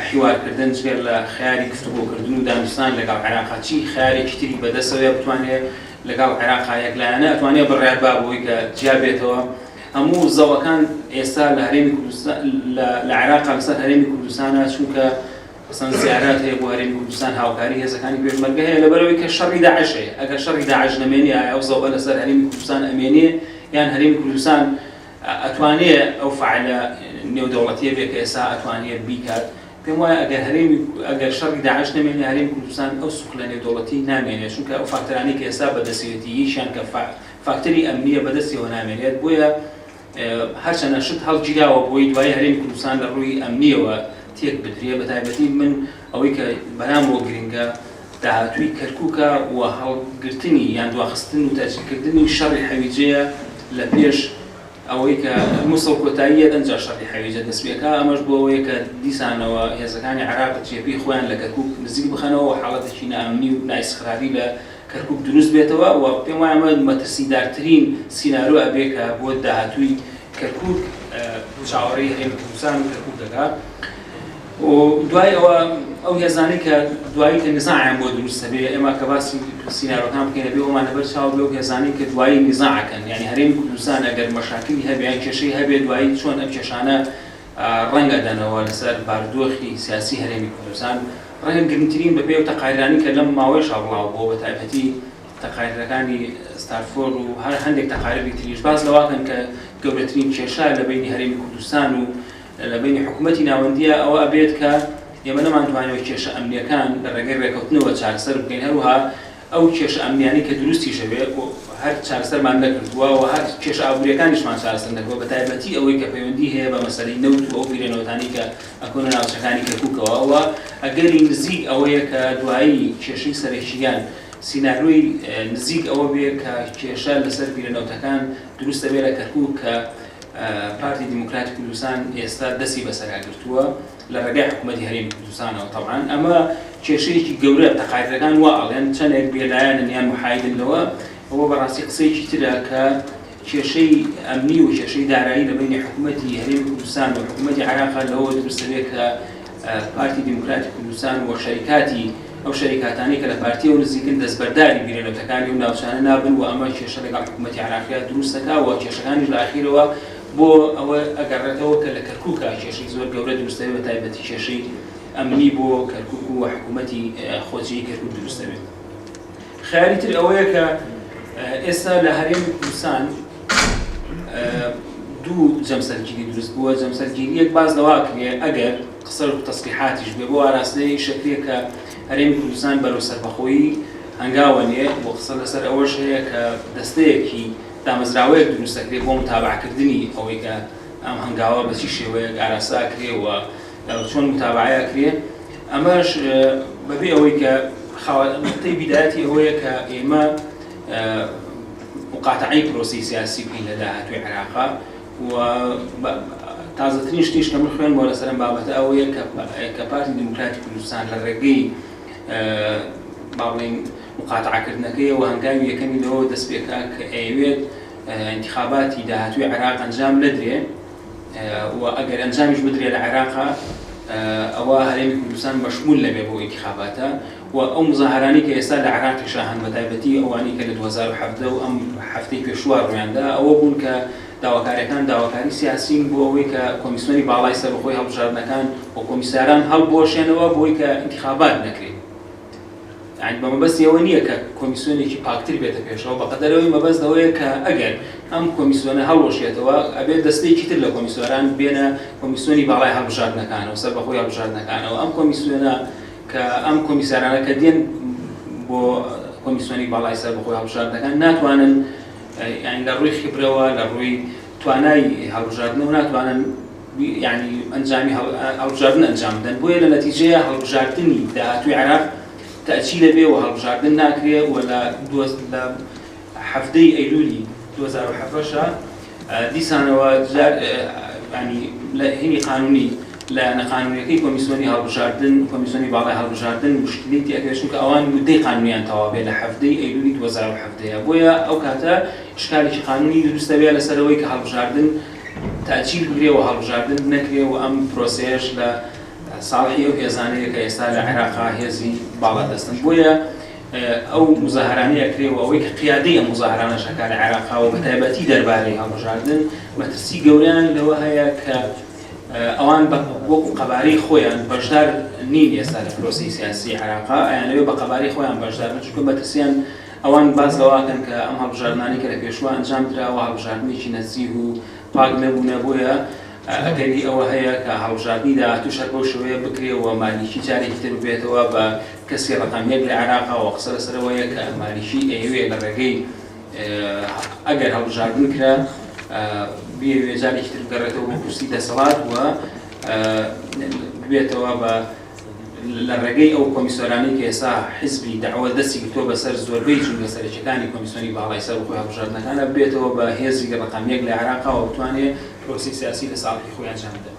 حیوارکردن چگەر لە خەیاری گفتوگۆکردن و دانیشتان لەگەڵ عێراقا چی خەیارێکی تری بەدەستەوەیە بتوانێت لەگەڵ عێراقا یەکلایەنە ئەتوانێت بڕیار با بۆی کە جیا بێتەوە هەموو زەوەکان ئێستا لە هەرێمی کوردستان لە عێراقا لەسەر هەرێمی کوردستانە چونکە مثلا زیارات هەیە بۆ هەرێمی کوردستان هاوکاری هێزەکانی پێشمەرگە هەیە لەبەرەوەی کە شەڕی داعش هەیە ئەگەر شەڕی داعش نەمێنێ ئایا ئەو زەوە لەسەر هەرێمی کوردستان ئەمێنێ یان هەرێمی کوردستان ئەتوانێت ئەو فعالە نێودەوڵەتیە بێت کە ئێستا ئەتوانێت بیکات پێم وایە ئەگەر شەڕی داعش نەمێنێ هەرێمی کوردستان ئەو سوک لە نێودەوڵەتی نامێنێت چونکە ئەو فاکتەرانی کە ئێستا بەدەستێتیشیان کە فاکتەری ئەمنیە بەدەستیەوە نامێنێت بۆیە هەرچەندە شت هەڵگیراوە بۆی دوای هەرێمی کوردستان لە ڕووی ئەمنیەوە تێک بدرێ بەتایبەتی من ئەوەی کە بەنامەوە گرنگە داهاتووی کەرکووکە و هەڵگرتنی یان دواخستن و تاجیلکردنی شەڕی حەویجەیە لە پێش ئەوەی کە مووسڵ کۆتاییە دەنجا شەڕی حەویجە دەستپێکە ئەمەش بۆ ئەوەیە کە دیسانەوە هێزەکانی عێراق جێپی خۆیان لە کەرکووک نزیک بخەنەوە و حاڵەتێکی نائەمنی و نائیسقراری لە کەرکووک دروست بێتەوە و پێم وایە ئەمە مەترسیدارترین سینارۆ ئەبێ کە بۆ داهاتووی کەرکووک چاوەڕێی هەرێمی کوردستان و کەرکووک دەکات و دوای ئەوە ئەو هێزانەی کە دوایی کە نزاعیان بۆ دروستە بێ ئێمە کە باسی سینارۆکان بکەین بێ ئەومان لەبەر چاو بێ و هێزانەی کە دوایی نزاعەکەن یعنی هەرێمی کوردستان ئەگەر مەشاکلی هەبێ یان کێشەی هەبێ دوایی چۆن ئەم کێشانە ڕەنگە دەنەوە لەسەر بارودۆخی سیاسی هەرێمی کوردستان ڕەنگە گرنگترین بەپێ و تەقاریرانی کە لەم ماوەیەشا بڵاو بۆ بەتایبەتی تەقاریرەکانی ستارفۆر و هەر هەندێک تەقاریری تریش باز لەواکەن کە گەورەترین کێشە لە بینی هەرێمی کوردستان و لە بینی حکوومەتی ناوەندیە ئەوە ئەبێت کە ئێمە نەمانتوانێت کێشە ئەمنیەکان لە ڕێگەی ڕێکەوتنەوە چارەسەر بکەین هەروها ئەو کێشە ئەمنیانی کە دروستیشە بێت هەر چارەسەرمان نەکردووە و هەر کێشە ئابوووریەکانیشمان چارەسەر نەکردووە بەتایبەتی ئەوەی کە پەیوەندی هەیە بە مەسەلەی نەوت و ئەو بیرێنەوەتانی کە ئەکۆنە ناوچەکانی کەرکووکەوە ئەوە ئەگەری نزیک ئەوەیە کە دوایی کێشەی سەرێکیان سیناروی نزیک ئەوە بێ کە کێشە لەسەر بیرێنەوەتەکان دروستە بێ لە کەرکووک کە پارتی دیموکراتی کوردستان ئێستا دەستی بەسەراگرتووە لە ڕێگای حکوومەتی هەرێمی کوردستانەوە طبعاً ئەمە کێشەیەکی گەورە تەقاعدەکان وا ئەڵێن چەندێک بێلایەنن یان محایدنەوە ئەوە بەڕاستی قسەیەکی ترە کە کێشەی ئەمنی و کێشەی دارایی لە بینی حکوومەتی هەرێمی کوردستان و حکوومەتی عێراق لەوە دروستە بێت کە پارتی دیموکراتی کوردستان و شەریکاتی ئەو شەریکاتانەی کە لە پارتی و نزیکن دەستبەرداری بیرێنەوەتەکانی و ناوچانە نابن و ئەمە کێشە لەگەڵ حکوومەتی عێراقیە دروست دەکاتەوە کێشەکانیش لە ئاخیرەوە بۆ ئەوە ئەگەڕێتەوە کە لە کەرکووکە کێشەی زۆر گەورە دروستە بێت بە تایبەتی کێشەی ئەمنی بۆ کەرکووک و حکوومەتی خۆجیی کەرکووک دروستە بێت. خیالی تر ئەوەیە کە ئێستا لە هەرێمی کوردستان دوو جەمسەرگیری دروست بووە. جەمسەرگیریەک باز لەوا کرێ ئەگەر قسە و تەسبیحاتیش بێ بۆ ئاراستەی شەکرێ کە هەرێمی کوردستان بەرەو سەربەخۆیی هەنگاوە نیە بۆ قسە لەسەر ئەوەش هەیە کە دەستەیەکی دامەزراوەیەک دروست دەکرێت بۆ متابعکردنی ئەوەی کە ئەم هەنگاوە بە چی شێوەیەک ئاراستا کرێ و چۆن متابعە کرێ. ئەمەش بەبێ ئەوەی کە نقطەی بیدایەتی ئەوەیە کە ئێمە مقاطعەی پرۆسی سیاسی بکەین لە داهاتووی عێراقا و تازەترین شتیش کە من خوێن بۆ لەسەر ئەم بابەتە ئەوەیە کە پارتی دیموکراتی کوردستان لە ڕێگەی باڵێن مقاطعەکردنەکەیەوە هەنگاوی یەکەمی لەوە دەست پێکا کە ئەیەوێت انتخاباتی داهاتووی عێراق ئەنجام نەدرێ و ئەگەر ئەنجامیش بدرێ لە عێراقا ئەوە هەرێمی کوردستان مەشمول لەبێ بۆ ئینتخاباتە و ئەو مزاهرانی کە ئێستا لە عێراقیشا هەن بەتایبەتی ئەوانی کە لە 2017 و ئەم هەفتەی پێشوە ڕوویاندا ئەوە بوون کە داواکاریەکان داواکاری سیاسین بۆ ئەوەی کە کۆمیسیۆنی باڵای سەربەخۆی هەڵبژاردنەکان و کۆمیساران هەڵبۆشێنەوە بۆی کە انتخابات نەکرێت. یعنی بە مەبەستی ئەوە نییە کە کۆمیسیۆنێکی پاکتر بێتە پێشەوە بەقەدەرەوەی مەبەست ئەوەیە کە ئەگەر ئەم کۆمیسیۆنە هەڵوەشێتەوە ئەبێت دەستەیەکی تر لە کۆمیسیۆران بێنە کۆمیسیۆنی باڵای هەڵبژاردنەکانەوە سەربەخۆی هەڵبژاردنەکانەوە. ئەم کۆمیسیۆنە کە ئەم کۆمیسارانە کە دێن بۆ کۆمیسیۆنی باڵای سەربەخۆی هەڵبژاردنەکان ناتوانن یعنی لە ڕووی خبرەوە لە ڕووی توانای هەڵبژاردنەوە ناتوانن یعنی ئەنجامی هەڵبژاردن ئەنجام بدەن. بۆیە لە نەتیجەیە هەڵبژاردنی داهاتووی عێراق تأچیل بێ و هەڵبژاردن ناکرێ و لە هەفتەی ئەیلولی 2017 دیسانەوە ینی لە هینی قانونی لە نەقانونیەکەی کۆمیسیۆنی هەڵبژاردن کۆمیسیۆنی باڵای هەڵبژاردن مشکلێتی ئەکرێت چونکە ئەوان مودەی قانونیان تەواو بێت لە هەفتەی ئەیلولی 2017 بۆیە ئەو کاتە شکالێکی قانونی دروستە بێت لەسەرەوەی کە هەڵبژاردن تأچیل بگرێ و هەڵبژاردن نەکرێ و ئەم پرۆسەیەش لە صالحی ئەو هێزانەیە کە ئێستا لە عێراقا هێزی باڵا دەستن. بۆیە ئەو مزاهرانەیە کرێ و ئەوەی کە قیادەی ئەم مزاهرانە شەکا لە عێراقا و بەتایبەتی دەربارەی هەڵبژاردن مەترسی گەوریان لەوە هەیە کە ئەوان وەکو قەبارەی خۆیان بەشدار نین ئێستا لە پرۆسی سیاسی عێراقا ئەیانەوێ بە قەبارەی خۆیان بەشدار بن چونکە مەترسیان ئەوان باز لەواکەن کە ئەم هەڵبژاردنانەی کە لە پێشوە ئەنجام دراوە هەڵبژاردنێکی نەزیه و پاک نەبوونە. بۆیە ئەگەری ئەوە هەیە کە هەڵبژاردننی داهاتوو شەر بۆ شێوەیە بکرێەوە مالیشی جارێکی تر بێتەوە بە کەسی ڕقامیەک لە عێراقا و قسە لەسەرەوەیە کە مالیشی ئەیەوێ لە ڕێگەی ئەگەر هەڵبژاردن کرا بێ جارێکی تر بگەڕێتەوە بۆ کورسی دەسەڵات و بێتەوە بە لە ڕێگەی ئەو کۆمیسیۆرانەی کە ئێستا حیزبی داعوە دەستی گرتووە بەسەر زۆربەی جوڵە سەرچەکانی کۆمیسیۆنی باڵای سەربەخۆی هەڵبژاردنەکانە بێتەوە بە هێزی ڕقامیەک لە عێراقا و بتوانێت پرۆسی سیاسی لە ساڵی خۆی ئەنجام بدەن.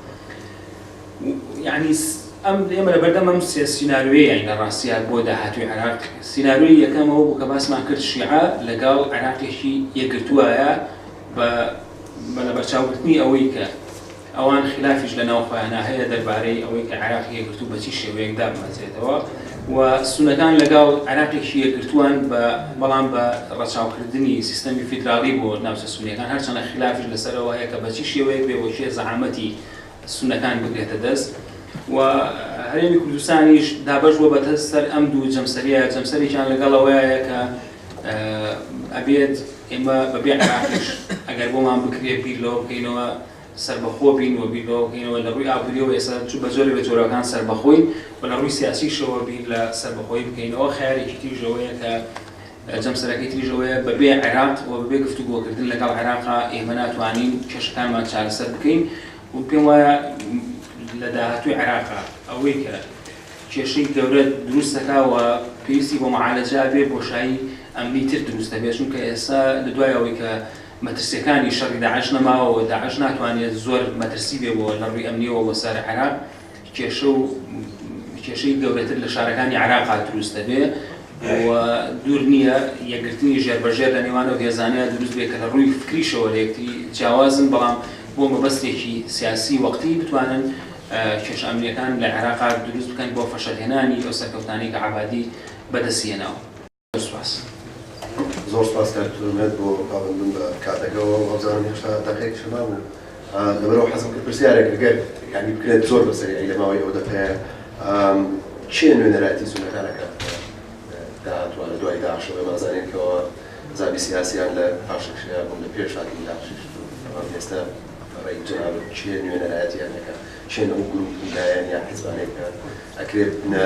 یعنی ئێمە لە بەردەم ئەم سیناریۆیە لە ڕاستیە بۆ داهاتووی عێراق سیناریۆی یەکەمەوە بوو کە باسمان کرد شیعە لەگەڵ عێراقێکی یەکگرتووایە بە بەرچاوگرتنی ئەوەی کە ئەوان خلافیش لە ناوخۆیانە هەیە دەربارەی ئەوەی کە عێراق یەکگرتوو بە چی شێوەیەکدا بمەچێتەوە و سونەکان لەگەڵ عێراقێکی یەکگرتووان بەڵام بە ڕەچاوکردنی سیستەمی فیدراڵی بۆ ناوچە سونیەکان هەرچەندە خلافیش لەسەرەوە هەیە کە بە چی شێوەیەک بێ بۆ شێ زەعامەتی سونەکان بگرێتە دەست و هەرێمی کوردستانیش دابەش بووە بە سەر ئەم دوو جەمسەرێکیان لەگەڵەوەیە کە ئەبێت ئێمە بەبێ عێراقیش ئەگەر بۆمان بکرێت بیر لەوە بکەینەوە سەربەخۆ بین و بیر لەوە بکەینەوە لە ڕووی ئابووریەوە ئێستا بە زۆر لە جۆرەکان سەربەخۆین و لە ڕووی سیاسیشەوە بیر لە سەربەخۆی بکەینەوە خیارێکی تریژەوەیە کە جەمسەرەکەی تریژەوەیە بەبێ عێراق و بەبێ گفتوگۆکردن لەگەڵ عێراقا ئێمە ناتوانین کێشەکانمان چارەسەر بکەین و پێم وایە لە داهاتووی عێراقا ئەوەی کە کێشەی گەورە دروست دەکاوە پێویستی بۆ معالەجە بێ بۆشایی ئەمنی تر دروست دەبێت چونکە ئێستا لە دوای ئەوەی کە مەترسیەکانی شەڕی داعش نەماوە و داعش ناتوانێت زۆر مەترسی بێ بۆ لە ڕووی ئەمنیەوە بۆ سەر عێراق کێشەی گەورەتر لە شارەکانی عێراقا دروست دەبێ و دوور نییە یەکگرتنی ژێربەژێر لە نێوانە و هێزانەیە دروست بێ کە لە ڕووی فکریشەوە لە یەکتری جیاوازن بەڵام بۆ مەبەستێکی سیاسی وەقتی بتوانن کێشە ئەمنیەکان لە عێراقا دروست بکەن بۆ فەشەلهێنانی ئەو سەرکەوتانەی کە عەبادی بەدەستهێناوە. سوپاس. زۆر سپاس کارتونێت بۆ پابندبوون بە کاتەکەەوە هەڵبزانم هێشتا دەقەیەکی مابوو لەبەرەوە حەزم کرد پرسیارێک ئەگەر یعنی بکرێت زۆر بەسەری لە ماوەی ئەو دەفەیە چێ نوێنەرایەتی سونەکانەکە داهاتوە لە دوای داعشەوە مازانێتەوە زابی سیاسیان لە پاشەکشەیە بوون لە پێش هاتی داعشش ئێستا ڕێی جناب چێ نوێنەرایەتیانەکە چێ ئەو گروپیان یا حیزبانێکە ئەکرێت بنە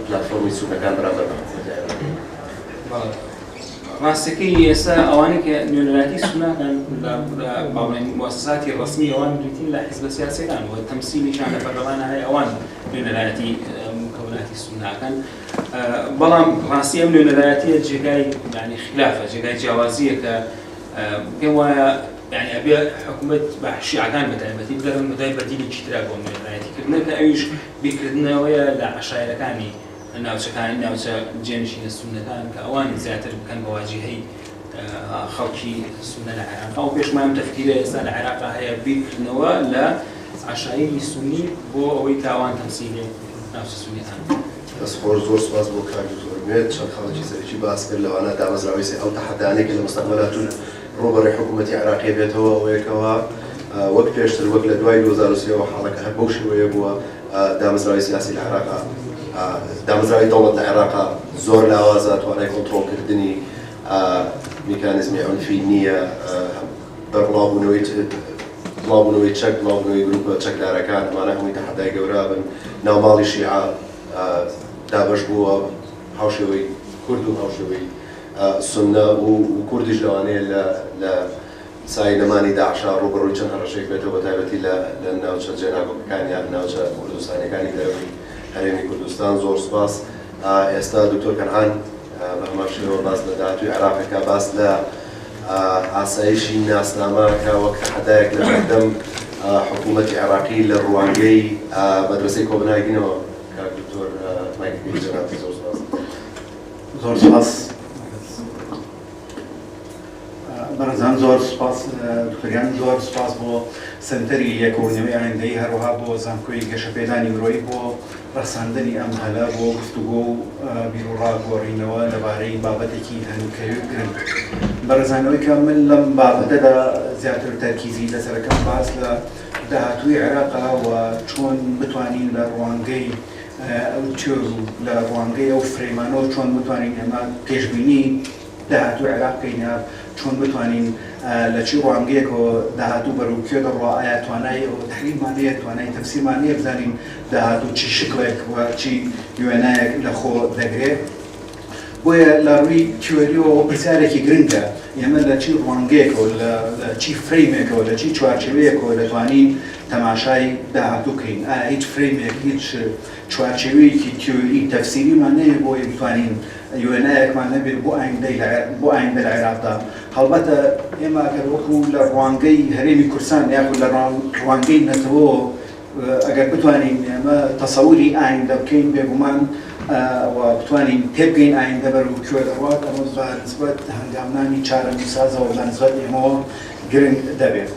پلاتفۆرمی سونەکان بەرامبەر بە حکوومەتی عێراقی. ڕاستەکەی ئێستا ئەوانەی کە نوێنەرایەتی سوناکان لە مؤسساتی ڕسمی ئەوان بریتین لە حیزبە سیاسیەکان و تەمسیلیشان لە پەرلەمانە هەیە ئەوان نوێنەرایەتی مکەوناتی سوناکان بەڵام ڕاستی ئەم نوێنەرایەتیە جێگای یعنی خلافە جێگای جیاوازیە کە پێم وایە یعنی ئەبێ حکوومەت بە شیعەکان بەتایبەتی بدەن بەدای بەدیلێکی ترا بۆ نوێنەرایەتیکردنە کە ئەویش بیرکردنەوەیە لە عەشایرەکانی ناوچەکانی ناوچە جێنشینە سونەکان کە ئەوان زیاتر بکەن بە واجهەی خەڵکی سونە لە عێراق. ئەو پێشمان تەفکیرە ئێستا لە عێراقا هەیە بیرکردنەوە لە عەشایری سونی بۆ ئەوەی تاوان تەمسیلێ ناوچە سونیەکان. دەستخۆش زۆر سپاس بۆ کاری زۆرمێت چەند خەڵکی سەرکی باس کرد لەوانە دامەزراوی ئەو تەحەدانەی کە لە مستەقبەلاتون ڕۆبەڕێی حکوومەتی عێراقی بێتەوە ئەوەیەکەوە وەک پێشتر وەک لە دوای 2023 حاڵەکە هەر بەو شێوەیە بووە دامەزراوی سیاسی لە عێراقا دامەزراوی دەوڵەت لە عێراقا زۆر لاوازە توانای کۆنتڕۆڵکردنی میکانیزمی عنفی نییە بڵاوبوونەوەی چەک بڵاوبوونەوەی گروپە چەکدارەکان ئەمانە هەمووی تەحەدای گەورە بن ناوماڵی شیعە دابەش بووە هاوشێوەی کورد و هاوشێوەی سنە و کوردیش لەوانەیە لە ساینەمانی داعشا ڕوبەڕووی چەند هەڕەشێک بێتەوە بەتایبەتی لە ناوچە جێناگۆکەکان یان ناوچە کوردستانیەکانی دەرەوەی هەرێمی کوردستان. زۆر سپاس. ئێستا دکتۆر کەنعان بە هەمان شێوە باس لە داهاتووی عێراقەکە باس لە ئاسایشی ناسنامەکە وەک تەحەدایەک لە بەردەم حکوومەتی عێراقی لە ڕوانگەی مەدرسەی کۆبناگینەوە کاک دکتۆر مایکل جەناب. زۆر سپاس. زۆر سپاس بەڕێزان، زۆر سپاس دکتۆریان، زۆر سپاس بۆ سنتەری یەکەونەوەی ئایندەی هەروەها بۆ زانکۆی گەشەپێدانی مرۆیی بۆ ڕەساندنی ئەم هەلە بۆ گفتوگۆ و بیرڕاگۆڕینەوە لەبارەی بابەتێکی هەنووکەوی گرنگ. بەڕێزانەوەی کە من لەم بابەتەدا زیاتر تەرکیزی لەسەرەکەم باس لە داهاتووی عێراقا و چۆن بتوانین لە ڕوانگەی ئەو تێر و لە ڕوانگەی ئەو فرێمانەوە چۆن بتوانین ئێمە پێشبینی داهاتووی عێراق بکەینە، چۆن بتوانین لە چی ڕوانگەیەکەوە داهاتوو بەروکێ دەڕوا ئایا توانای ئەو تحلیلمانەیە توانای تەفسیرمانەیە بزانین داهاتوو چی شکلێک و چی وێنایەک لە خۆ دەگرێت. بۆیە لە ڕووی تیۆریەوە پرسیارێکی گرنگە ئێمە لە چی ڕوانگەیەکەوە لە چی فرەیمێکەوە لە چی چوارچێوەیەکەوە دەتوانین تەماشای داهاتوو بکەین. ئایا هیچ فرەیمێک هیچ چوارچێوەیەکی تیۆری تەفسیریمان نەیە بۆیە بتوانین وێنایەکمان نەبێت بۆ ئایندە لە عێراقدا. هەڵبەتە ئێمە کە وەکو لە ڕوانگەی هەرێمی کوردستان یاخود لە ڕوانگەی نەتەوە ئەگەر بتوانین ئێمە تەسەووری ئایندە بکەین بێگومان و بتوانین تێبگەین ئایندە بەروکوێ دەڕوات ئەمە بە نسبەت هەنگامنانی چارەنووسازەوە بە نسبەت ئێمەوە گرنگ دەبێت.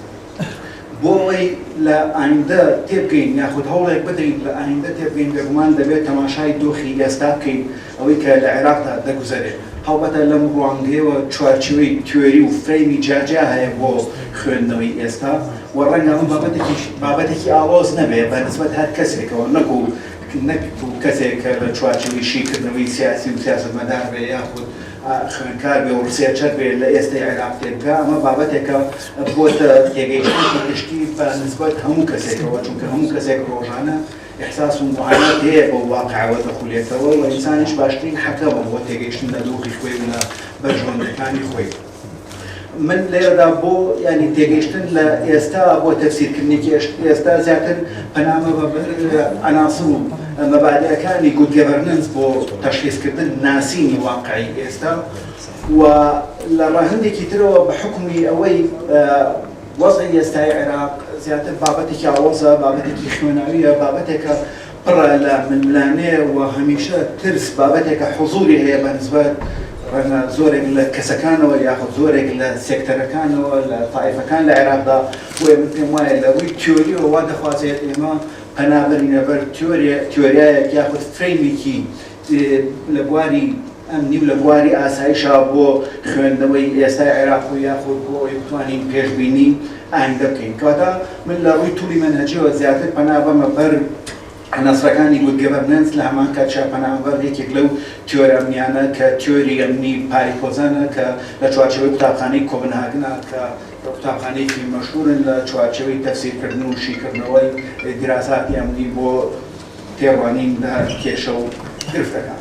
بۆ ئەوەی لە ئایندە تێبگەین یاخود هەوڵێک بدەین لە ئایندە تێبگەین بێگومان دەبێت تەماشای دۆخی ئێستا بکەین ئەوەی کە لە عێراقدا دەگوزارێت. هەڵبەتە لەم ڕوانگەیەوە چوارچێوەی تیۆری و فرەیمی جاجا هەیە بۆ خوێندنەوەی ئێستا و ڕەنگە ئەم بابەتێکی ئاڵۆز نەبێت بە نسبەت هەر کەسێکەوە نەکو کەسێک کە لە چوارچێوەی شیکردنەوەی سیاسی و سیاسەتمەدار بێ یاخود خوێندکار بێ و ڕسێرچەر بێ لە ئێستای عێراق تێبگا. ئەمە بابەتێکە بۆتە تێگەیشتنی گشتی بە نسبەت هەموو کەسێکەوە، چونکە هەموو کەسێک ڕۆژانە ئێحساس و معانات هەیە بە واقعەوە دەخولێتەوە و ئینسانیش باشترین حەکەمە بۆ تێگەیشتن لە دۆخی خۆی و لە بەرژۆندەکانی خۆی. من لێرەدا بۆ ینی تێگەیشتن لە ئێستا بۆ تەفسیرکردنێکی ئێستا زیاتر پەنامە عناصر و مەبادئەکانی گود گەڤەرنەنس بۆ تەشخیصکردن ناسینی واقعی ئێستا و لە ڕاهەندێکی ترەوە بە حکمی ئەوەی وەزعی ئێستای عێراق زیاتر بابەتێکی ئاوەزە، بابەتێکی خوێناویە، بابەتێکە پڕە لە ململانەیە و هەمیشە ترس بابەتێکە حوزوری هەیە بەنسبەت زۆرێک لە کەسەکانەوە یاخود زۆرێک لە سێکتەرەکانەوە لە تایفەکان لە عێراقدا بۆیە من پێم وایە لە ڕووی تیۆریەوە وا دەخوازێت ئێمە پەنابەرینە بەر تیۆریایەک یاخود فرەیمێکی لە بواری ئەمنی و لە بواری ئاسایشا بۆ خوێندنەوەی ئێستای عێراق و یاخود بۆ ئەوەی بتوانین پێشبینی ئایندە بکەین. کەواتە من لە ڕووی تووری مەنهەجیەوە زیاتر پەنا بەمە بەر عناصرەکانی گود گەڤەرنەنس لە هەمان کاتشا پەنابەر یەکێک لەو تیۆرە ئەمنیانە کە تیۆری ئەمنی پاریکۆزانە کە لە چوارچێوەی قوتابخانەی کۆپنهاگنە کە قوتابخانەیەکی مەشهورن لە چوارچێوەی تەفسیرکردن و شیکردنەوەی دیراساتی ئەمنی بۆ تێڕوانین لە کێشە و گرفتەکان.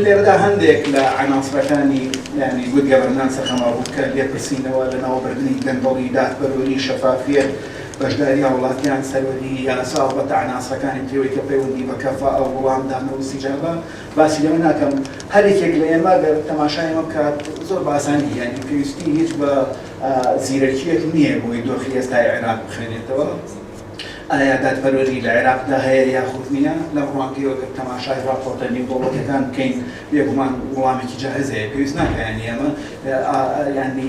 لێرەدا هەندێک لە عناصرەکانی یعنی گود گەڤەرنەنسە خەماڕوو کە لێپرسینەوە لە ناوبردنی گەندەڵی دادپەروەری شەفافیەت بەشداری هاوڵاتیان سەروەری یاسا و بەتە عناصرەکانی تێوەی کە پەیوەندی بە کەفا ئەو وەڵامدانە و سیجابە باسی لەوە ناکەم. هەرێکێک لە ئێمە گەر تەماشای ئەمە بکات زۆر باسانی یعنی پێویستی هیچ بە زیرەکیەک نییە بۆی دۆخی ئێستای عێراق بخوێنێتەوە. ئایا دادپەروەری لە عێراقدا هەیە یاخود نییە لە ڕوانگەیەوە گەر تەماشای راپۆرتە نێودەوڵەتیەکان بکەین بێگومان وەڵامێکی جاهز هەیە پێویست ناکە یعنی ئێمە یعنی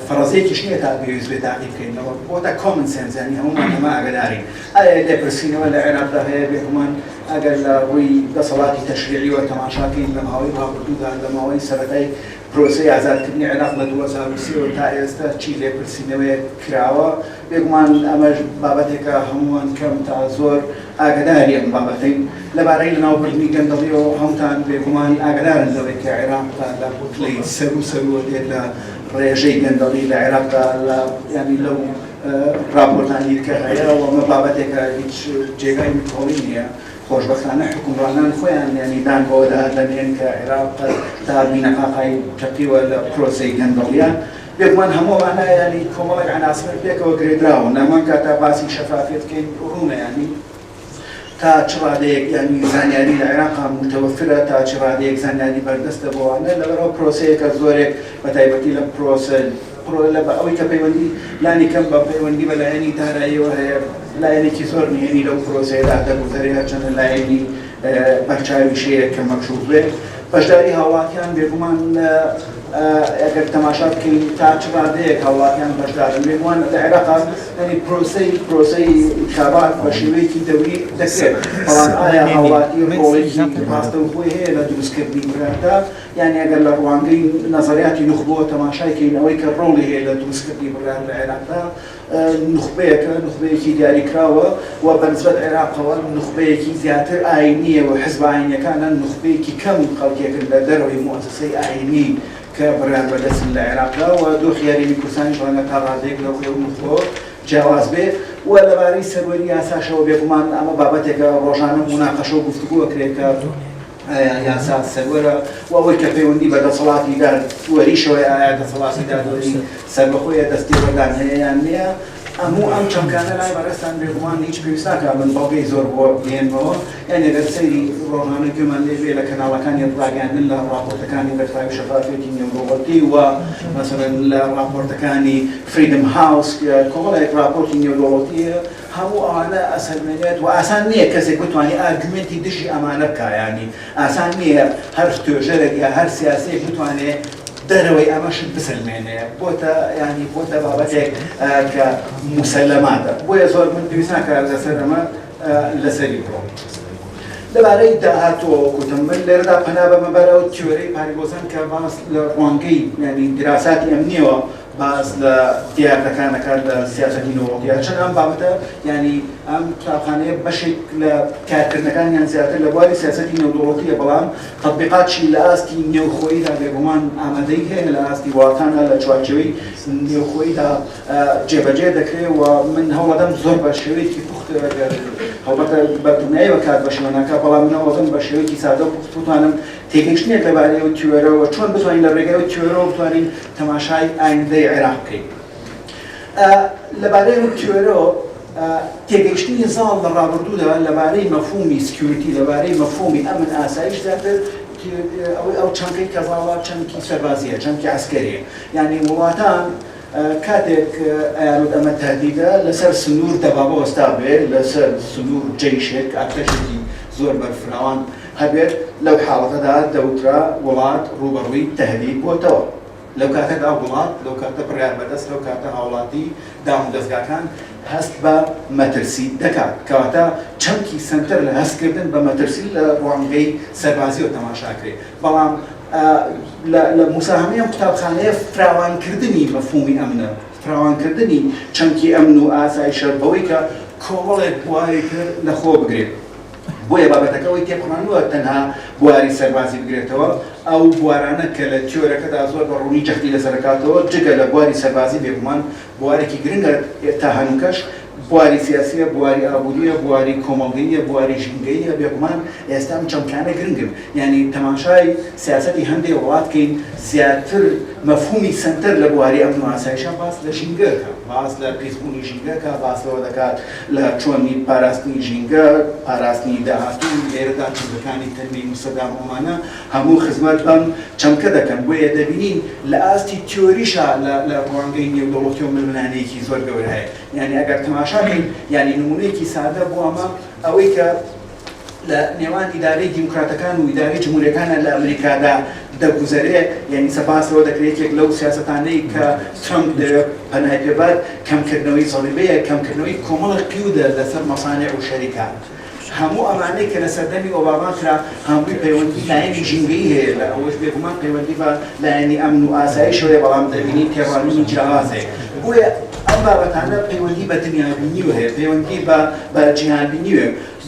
فەرەزەیەکیش نییە تا پێویست بێت تاقی بکەینەوە بۆتە کۆمن سێنس یعنی هەمومان ئەمە ئاگادارین. ئایا لێپرسینەوە لە عێراقدا هەیە بێگومان ئەگەر لە ڕووی دەسەڵاتی تەشریعیەوە تەماشاکەین لە ماوەی ڕابردوودا لە ماوەی سەرەتای پرۆسەی ئازادکردنی عێراق لە 2023 تا ئێستا چی لێپرسینەوەی کراوە بێگومان ئەمەش بابەتێکە هەمووان کەم تا زۆر ئاگداری ئەم بابەتەی لەبارەی لەناوبردنی گەندەڵیەوە هەمووتان بێگومان ئاگدارن لەوەی کە عێراق لە بوتڵی سەروە دێت لە ڕێژەی گەندەڵی لە عێراقدا ینی لەو راپۆرتانی کە هەیە و ئەمە بابەتێکە هیچ جێگای متۆڵی نییە. خۆشبەختانە حکومڕانان خۆیان ینی دان بۆدا دەنێن کە عێراق دابینەقاقای تەقیوە لە پرۆسەی گەندەڵیان بێگومان هەمووانە ینی کۆمەڵێک عناصر پێکەوە گرێدراوە نەمان کاتا باسی شەفافیت بکەین ڕوونە ینی تا چ ڕادەیەک ینی زانیاری لە عێراقا متەوەفرە تا چ ڕادەیەک زانیاری بەردەستە بۆوانە لەبەرەوە پرۆسەیەکە زۆرێک بەتایبەتی لە پرۆسە لە ئەوەی کە پەیوەندی لانی کەم بە پەیوەندی بە لایەنی داراییەوە هەیە لایەنێکی زۆر نهێنی لەو پرۆسەیەدا دەگوزارێت چەندە لایەنی بەرچاویشەیە کە مەکشوف بێت. بەشداری هاوڵاتیان بێگومان ئەگەر تەماشا بکەین تا چ ڕادەیەک هاوڵاتیان بەشدارن بێگومان لە عێراقا ینی پرۆسەی انتخابات بە شێوەیەکی دەوری دەکرێت بەڵام ئایا هاوڵاتی ڕۆڵێکی ڕاستەوخۆی هەیە لە دروستکردنی بڕیاردا یعنی ئەگەر لە ڕوانگەی نەزەریاتی نخبەوە تەماشایکەین ئەوەی کە ڕۆڵی هەیە لە دروستکردنی بڕیار لە عێراقدا نخبەیەکی دیاریکراوە و بەنسبەت عێراقەوە نخبەیەکی زیاتر ئاینیە و حزب ئاینیەکانە نخبەیەکی کەم خەڵکێکن لە دەرەوەی مؤسسەی ئاینی کە بڕیار بەدەستن لە عێراقدا و دۆخی یاریمی کوردستانی ڕەنگە تا ڕادەیەک لەو ڕێو نخبەوە جیاواز بێ و لەبارەی سەروەری یاساشەوە بێگومان ئەمە بابەتێکە ڕۆژانە موناقەشە و گفتوگۆ ئەکرێت کە یاسا سەروەرە و ئەوەی کە پەیوەندی بە دەسەڵاتی دادوەریشەوەی ئایا دەسەڵاتی دادوەری سەربەخۆیە دەستی ڕێدان هەیە یان نییە ئەموو ئەم چەمکانە لای بەڕێستان بێگومان هیچ پێویست ناکە من بەڵگەی زۆر بۆ بێنەوە یعنی ئەگەر سەیری ڕۆژانە گوێمان لێبێ لە کەناڵەکانی ڕاگەاندن لە راپۆرتەکانی بەرپرسی و شەفافیەتی نێودەوڵەتی و مەسەڵەن لە راپۆرتەکانی فریدم هاوس کۆمەڵێک راپۆرتی نێودەوڵەتیە هەموو ئەوانە ئەسەرمێنێت و ئاسان نییە کەسێک بتوانێت ئارگومنتی دژی ئەمانە بکە ینی ئاسان نییە هەر توێژەرێک یا هەر سیاسەیەک بتوانێت دەرەوەی ئەمەشت بسلمێنێ بۆتە ینی بۆتە بابەتێک کە موسەلەماتە بۆیە زۆر من پێویست ناکات لەسەر ئەمە لەسەری بڕۆ. لەبارەی داهاتوە وەکوتم من لێرەدا پەنا بەمە بەرەوە تیۆرەی پاریگۆزان کە باس لە ڕوانگەی ینی دراساتی ئەمنیەوە باس لە دیاردەکانەکات لە سیاسەتی نەوەڵاتیە چەند ئەم بابەتە ینی ئەم قوتابخانەیە بەشێک لە کارکردنەکانیان زیاتر لە بواری سیاسەتی نێودەوڵەتیە بەڵام تەطبیقاتشی لە ئاستی نێوخۆییدا بێگومان ئامادەی هەیە لە ئاستی وڵاتانە لە چوارچێوەی نێوخۆییدا جێبەجێ دەکرێت و من هەوڵەدەم زۆر بە شێوەیەکی پوخت هەڵبەتە بە دونایی بەکات بە شێوەناکە بەڵام من هەوڵەدەم بە شێوەیەکی سادە بتوانم تێگەیشتنێک لەبارەی ئەو تیۆرەوە چۆن بتوانین لە ڕێگەی ئەو تیۆرەوە بتوانین تەماشای ئایندەی عێراق بکەین. لەبارەی ئەو تیۆرەوە تێگەیشتنی زاڵ لە ڕابردوودا لەبارەی مەفهومی سکیوریتی لەبارەی مەفهومی ئەمن ئاسایش زیاتر ئەو چەمکەی کە زاڵە چەمکی سەربازیە چەمکی عسکەریە یعنی وڵاتان کاتێک ئەیانوت ئەمە تهدیدە لەسەر سنوور دەبابە وەستا بێت لەسەر سنوور جەیشێک ئەرتەشێکی زۆر بەرفراوان هەبێت لەو حاڵەتەدا دەوترا وڵات ڕوبەڕووی تهدید بۆتەوە لەو کاتەدا وڵات لەو کاتە بڕیار بەدەست لەو کاتە هاوڵاتی دام و دەستگاکان هەست بە مەترسی دەکات کەواتە چەمکی سنتەر لە هەستکردن بە مەترسی لە ڕوانگەی سەربازی و تەماشاکرێت بەڵام لە مساهمەیە قوتابخانەیە فراوانکردنی مەفهومی ئەمنە فراوانکردنی چەمکی ئەمن و ئاسایشە بەوەی کە کۆمەڵێک بواری کرد لەخۆ بگرێت بۆیە بابەتەکەەوەی تێپڕانوە تەنها بواری سەربازی بگرێتەوە ئەو بوارانە کە لە تیۆرەکەدا زۆر بە ڕوونی جەختی لەسەرکاتەوە جگە لە بواری سەربازی بێگومان بوارێکی گرنگە تا هەنووکەش بواری سیاسیە بواری ئابوووریە بواری کۆمەڵگەیە بواری ژینگەیە بێگومان ئێستا چەمکانە گرنگن یعنی تەماشای سیاسەتی هەندێک وڵاتکەین زیاتر مەفهومی سنتەر لە بواری ئەمن و ئاسایشە باس لە ژینگەکە باس لە پیسبوونی ژینگەکە باسەوە دەکات لە چۆنی پاراستنی ژینگە پاراستنی داهاتوو لێرەدا چەندەکانی تەرمی موسەدام ئۆمانە هەموو خزمەت بەم چەمکە دەکەن بۆیە دەبینین لە ئاستی تیۆریشە لە ڕوانگەی نێودەوڵەتی و ململانەیەکی زۆر گەورە هەیە یعنی ئەگەر تەماشاکەین یعنی نمونەیەکی سادە بۆ ئەمە ئەوەی کە لە نێوان ئیدارەی دیموکراتەکان و ئیدارەی جمهوریەکانە لە ئەمریکادا دەگوزارێت یعنی سەپاسەوە دەکرێت یەک لەو سیاسەتانەی کە ترامپ پەنای پێبات کەمکردنەوەی سەڵیبەیە کەمکردنەوەی کۆمەڵی قیودە لەسەر مەسانێ و شەریکان هەموو ئەمانەی کە لە سەردەمی ئۆباما کرا هەمووی پەیوەندی لایەنی ژینگەیی هەیە لە ئەوەش بێگومان پەیوەندی بە لایەنی ئەمن و ئاسایشەوەیە بەڵام دەبینی تێڕوانینی جیاوازەیە بۆیە ئەم بابەتانە پەیوەندی بە دنیابینی هەیە پەیوەندی بە جیهانبینی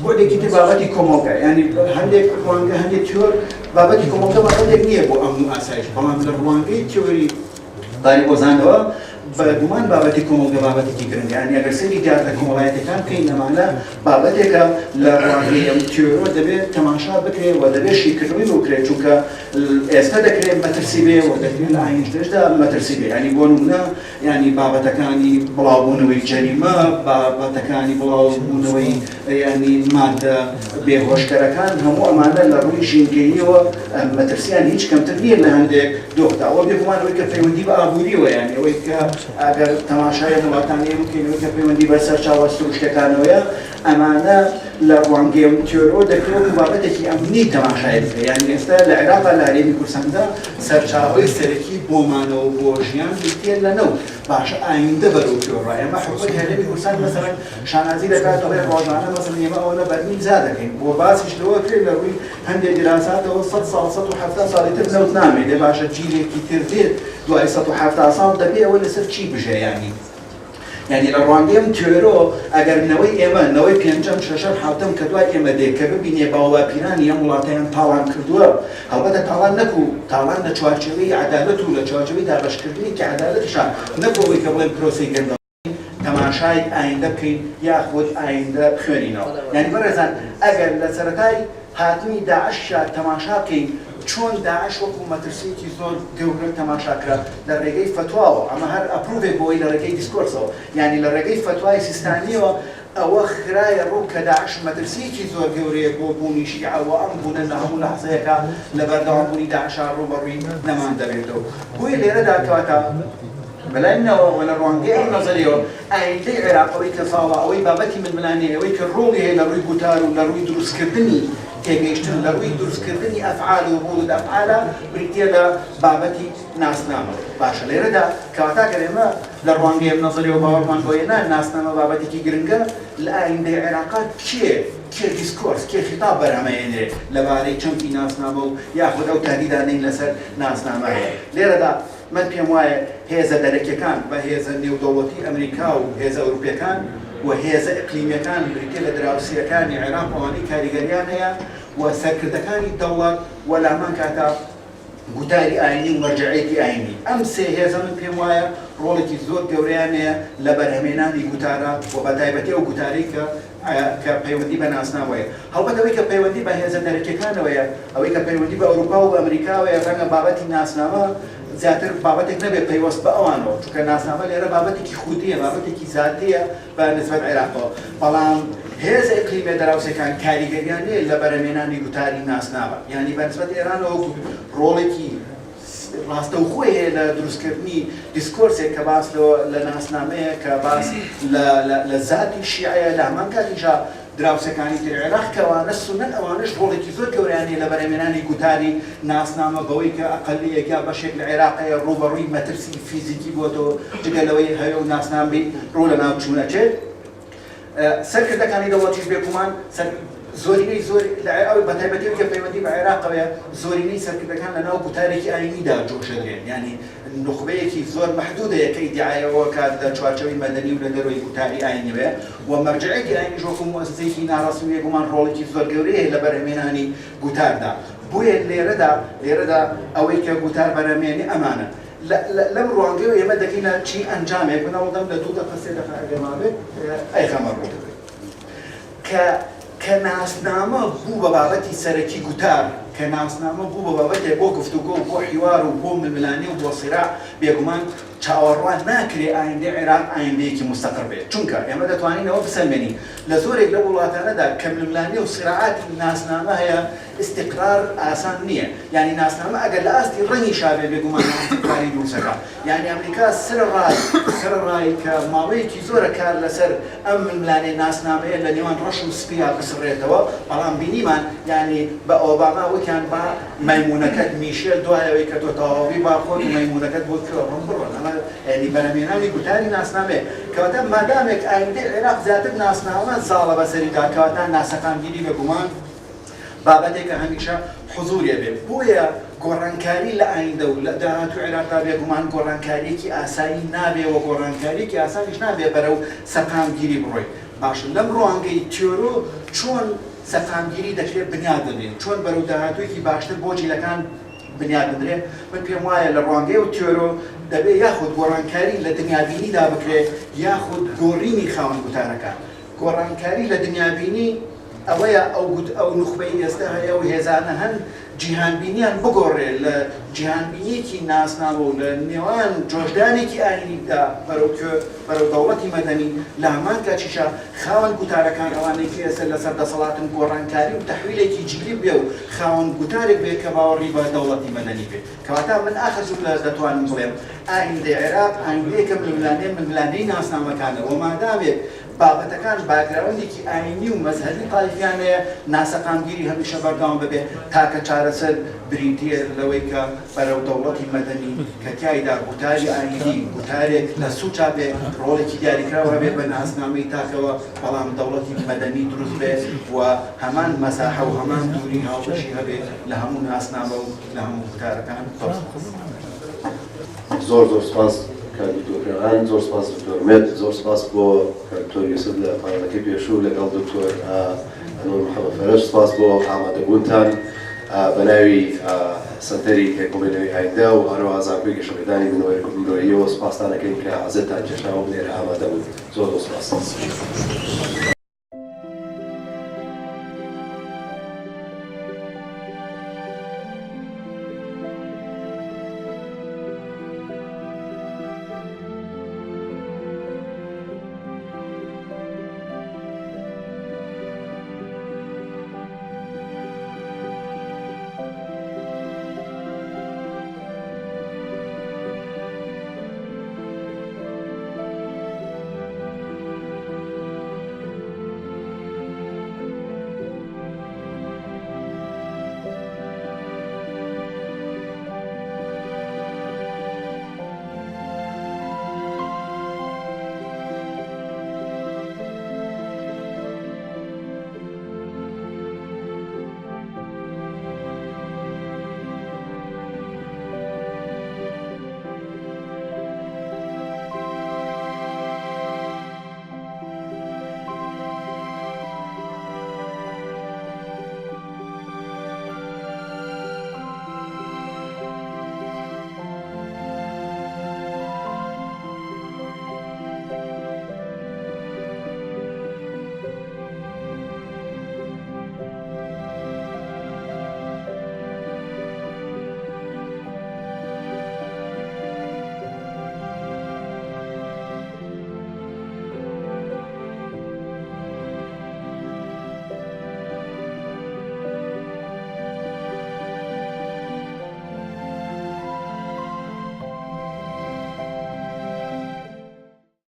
بۆ لێکی بابەتی کۆمەڵگە یعنی هەندێک ڕوانگە هەندێک تیۆر بابەتی کۆمەڵگە بابەتێک نییە بۆ ئەمن و ئاسایش بەڵام لە ڕوانگەی تیۆری باری بۆزانەوە بەگومان بابەتی کۆمەڵگە بابەتێکی گرنگە یعنی ئەگەر سەیری دیارە کۆمەڵایەتەکان بکەین ئەمانە بابەتێکە لە ڕوانگەی ئەم تیۆرۆ دەبێت تەماشا بکرێت و دەبێت شیکردنەوەی بکرێت چونکە ئێستا دەکرێت مەترسی بێ و دەکرێت لە ئاینشتەشدا مەترسی بێ ینی بۆ نمونە ینی بابەتەکانی بڵاوبوونەوەی جەریمە بابەتەکانی بڵاوبوونەوەی ینی مادە بێهۆشکەرەکان هەموو ئەمانە لە ڕووی ژینگەییەوە مەترسیان هیچ کەمتر نییە لە هەندێک دۆخدا ئەوە بێگومانەوەی کە پەیوەندی بە ئابووریەوە یعنی ئەوەی کە ئەگەر تەماشای وڵاتانی بکەینەوەی کە پەیوەندی بە سەرچاوە سروشتەکانەوەیە ئەمانە لە ڕوانگەی تیۆرۆ دەکرێت و بابەتێکی ئەمنی تەماشای بکرێت یعنی ئێستا لە عێراقا لە هەرێمی کوردستاندا سەرچاوەی سەرەکی بۆمانەوە بۆ ژیان بێت لەنەو باشە ئایندە بەرەو تیۆڕە ئێمە حکومەتی هەرێمی کوردستان مەسەڵەن شانازی دەکاتەوە ڕۆژانە مەسەڵەن ئێمە ئەوە بەرنی زا دەکەین بۆ باسیش لەوە کرێت لە ڕووی هەندێک دراساتەوە 100 ساڵ 170 ساڵی تر نەوت نامێت لێ باشە جیلێکی تر دێت دوای 170 ساڵ دەبێت ئەوە لەسەر چی بژێیانی یعنی لە ڕوانگەم تیۆرۆ ئەگەر نەوەی ئێمە نەوەی پێنجەم شەشەم حوتەم کە دوای ئێمە دێت کە ببینێ باوەپیرانی ئەم وڵاتەیان تاوان کردووە هەڵبەتە تاوان نەکو تاوان لە چوارچێوەی عەدالەت و لە چوارچێوەی دابەشکردنی کە عەدالەتشە نەبووەوەی کە بڵێن پرۆسەی گەندەڵ تەماشای ئایندە بکەین یاخود ئایندە بخوێنینەوە یعنی بەڕێزان ئەگەر لە سەرەتای هاتنی داعشە تەماشا بکەین چۆن داعش وەکو مەترسیەکی زۆر گەورە تەماشاکرا لە ڕێگەی فتواوە ئەمە هەر ئەپروڤێک بۆی لە ڕێگەی دیسکۆرسەوە یعنی لە ڕێگەی فتوای سیستانیەوە ئەوە خرایە ڕوو کە داعش مەترسیەکی زۆر گەورەیە بۆ بوونی شیعەوە ئەم بوونە لە هەموو لەحزەیەکە لە بەردەوامبوونی داعشا ڕوبەڕووی نەمان دەبێتەوە بۆیە لێرەدا کەواتە بەلایمنەوە و لە ڕوانگەی ئەو نەزەریەوە ئایندەی عێراقەوەی کە ساڵە ئەوەی بابەتی ململانەیە ئەوەی کە ڕۆڵی هەیە لە ڕووی گوتار و لە ڕووی دروستکردنی تێگەیشتن لە ڕووی دروستکردنی ئەفعال و ڕوڵ ئەفعالە بریتیە لە بابەتی ناسنامە باشە لێرەدا کەواتە گەر ئێمە لە ڕوانگەی ئەم نەزەریەوە باوەڕمان بۆیەنا ناسنامە بابەتێکی گرنگە لە ئایندەی عێراقا کێ دیسکۆرس کێ خیتاب بەرهەمەهێنێ لەبارەی چەمکی ناسنامە و یاخود ئەو تاریدانەی لەسەر ناسنامە هەیە لێرەدا من پێم وایە هێزە دەرەکیەکان بە هێزە نێودەوڵەتی ئەمریکا و هێزە ئەوروپیەکان و هێزە ئیقلیمیەکان بریتیە لە دراوسیەکانی عێراق ئەوانەی کاریگەریان هەیە و سەرکردەکانی دەوڵەت و لامان کاتە گوتاری ئاینی و مەرجعیەتی ئاینی ئەم سێ هێزە من پێم وایە ڕۆڵێکی زۆر گەورەیان هەیە لە بەرهەمێنانی گوتارە و بەتایبەتی ئەو گوتارەی کە پەیوەندی بە ناسناوەیە هەڵبەت ئەوەی کە پەیوەندی بە هێزە دەرەکیەکانەوەیە ئەوەی کە پەیوەندی بە ئەوروپا و ئەمریکاوەیە ڕەنگە بابەتی ناسنامە زیاتر بابەتێک نەبێت پەیوەست بە ئەوانەوە چونکە ناسنامە لێرە بابەتێکی خودیە بابەتێکی زاتیە بە نسبەت عێراقەوە بەڵام هێز ئیقلیمێ دراوسەکان کاریگەریان نیە لە بەرهەمێنانی گوتاری ناسنامە یعنی بە نسبەت ئێرانەوە ڕۆڵێکی ڕاستەوخۆی هەیە لە دروستکردنی دیسکۆرسێک کە باس لە ناسنامەیە کە باس لە زاتی شیعەیە لە هەمان کاتیشا دراوسەکانی تر عێراق کەوانە سونەت ئەوانش ڕۆڵێکی زۆر گەورەیان لە بەرهەمێنانی گوتاری ناسنامە بەوەی کە ئەقەلیەک یا بەشێک لە عێراقەیە ڕوبەڕووی مەترسی فیزیکی بۆتەوە جگەلەوەی هەیە و ناسنامبی ڕۆ لە ناو چوونەچێت سەرکردەکانی دەوڵەتیش بێگومان زۆرینەی زۆر ئەو بەتایبەتی کە پەیوەندی بە عێراقەوە زۆرینەی سەرکردەکان لە ناو گوتارێکی ئاینیدا جۆشەدرێن ینی نخبەیەکی زۆر محدودەیە کە ئیدعایەوە کات لە چوارچەوەی مەدەنی و لە دەروی گوتاری ئاینیوێ و مەرجعێکی ئاینیش وەکو موەسسەیەکی ناڕەسمیە گومان ڕۆڵێکی زۆر گەورەیە لە بەرهەمێنانی گوتاردا بۆیە لێرەدا ئەوەی کە گوتار بەرهەمێنی ئەمانە لەم ڕوانگەیەوە ئێمە دەکەینە چی ئەنجامێک بنەوەڵدەم لە 2 دقە 3 دقە ئەگەما بێت ئەی خەمە ڕوودەبێت کە ناسنامە بوو بە بابەتی سەرەکی گوتار کە ناسنامە بوو بە بابەتێک بۆ گفتوگۆ و بۆ حیوار و بۆ ململانی و بۆ سیراع بێگومان چاوەڕوان ناکرێ ئایندەی عێراق ئایندەیەکی مستەقر بێت چونکە ئێمە دەتوانینەوە بسەلمێنین لە زۆرێک لە وڵاتانەدا کە ململانی و سیراعاتی ناسنامە هەیە استقرار ئاسان نییە یعنی ناسنامە ئەگەر لە ئاستی ڕەنی شابێ بێگومان استقراری دروستەکە یعنی ئەمریکا سەرڕای کە ماوەیەکی زۆرە کار لەسەر ئەم ململانەی ناسنامەیە لە نێوان ڕەش و سپیا بسڕێتەوە بەڵام بینیمان یعنی بە ئۆباما وتیان با مەیمونەکەت میشێل دوایەوەی کە تۆ تەواوی باخۆت و مەیمونەکەت بۆ کوێڕم بڕۆن ئەمە یعنی بەرهەمێنانی گوتاری ناسنامەیە کەواتە مادامێک ئایندەی عێراق زیاتر ناسنامە زاڵە بەسەریدا کەواتە ناسەقامگیری بێگومان بابەتێکە هەمیشە حضورێ بێت بۆیە گۆڕانکاری لە ئایندە و لە داهاتوو عێراقا بێگومان گۆڕانکاریەکی ئاسایی نابێ و گۆڕانکاریەکی ئاسانیش نابێ بەرەو سەقامگیری بڕۆی باشن لەم ڕوانگەی تیۆرۆ چۆن سەقامگیری دەکرێت بنیاد بنێت چۆن بەرەو داهاتوویەکی باشتر بۆ جیلەکان بنیاد بدرێت من پێم وایە لە ڕوانگەی و تیۆرۆ دەبێت یاخود گۆڕانکاری لە دنیابینیدا بکرێت یاخود گۆڕینی خاوەن گوتارەکان گۆڕانکاری لە دنیابینی ئەوەیە ئەو نخبەی ئێستا هەیە و هێزانە هەن جیهانبینیان بگۆڕێ لە جیهانبینیەکی ناسنامە و لە نێوان جۆشدانێکی ئاینیدا بەرەو دەوڵەتی مەدەنی لە هەمان کاتیشا خاوەن گوتارەکان ئەوانەی کە ئێستا لەسەر دەسەڵاتن گۆڕانکاری و تەحویلێکی جلی بێ و خاوەن گوتارێک بێ کە باوەڕی بە دەوڵەتی مەدەنی بێت کەواتە من ئاخەزوو لە دەتوانم بڵێم ئایندەی عێراق ئایندەیەکە ململانەی ناسنامەکانە و مادامێک بابەتەکان باگراوندێکی ئاینی و مەزهەبی قالیفیانەیە ناسەقامگیری هەمیشە بەردەوام ببێ تاکە چارەسەر بریتیە لەوەی کە بەرەو دەوڵەتی مەدەنی کە تایدا گوتاری ئاینی گوتارێک لە سوچا بێ ڕۆڵێکی دیاریکراوە بێ بە ناسنامەی تاکەوە بەڵام دەوڵەتی مەدەنی دروست بێ و هەمان مەساحە و هەمان دووری هاوبەشی هەبێ لە هەموو ناسنامە و لە هەموو گوتارەکان زۆر سپاس کاردکتۆران زۆر سپاس دکتۆر مێت زۆر سپاس بۆ کاردکتۆر یوسف لە پانەکەی پێشوو لەگەڵ دکتۆر ئەنوەر محەممەد فەرەش سپاس بۆ ئامادەبوونتان بە ناوی سەنتەری کۆمەلەوەی ئایندە و هەروەها زانکۆی گەشەکردانی بنەوەیەوە سپاسدانەکەین کە حەزتان کێشاوە لێرە ئامادە بوون زۆر سپاس.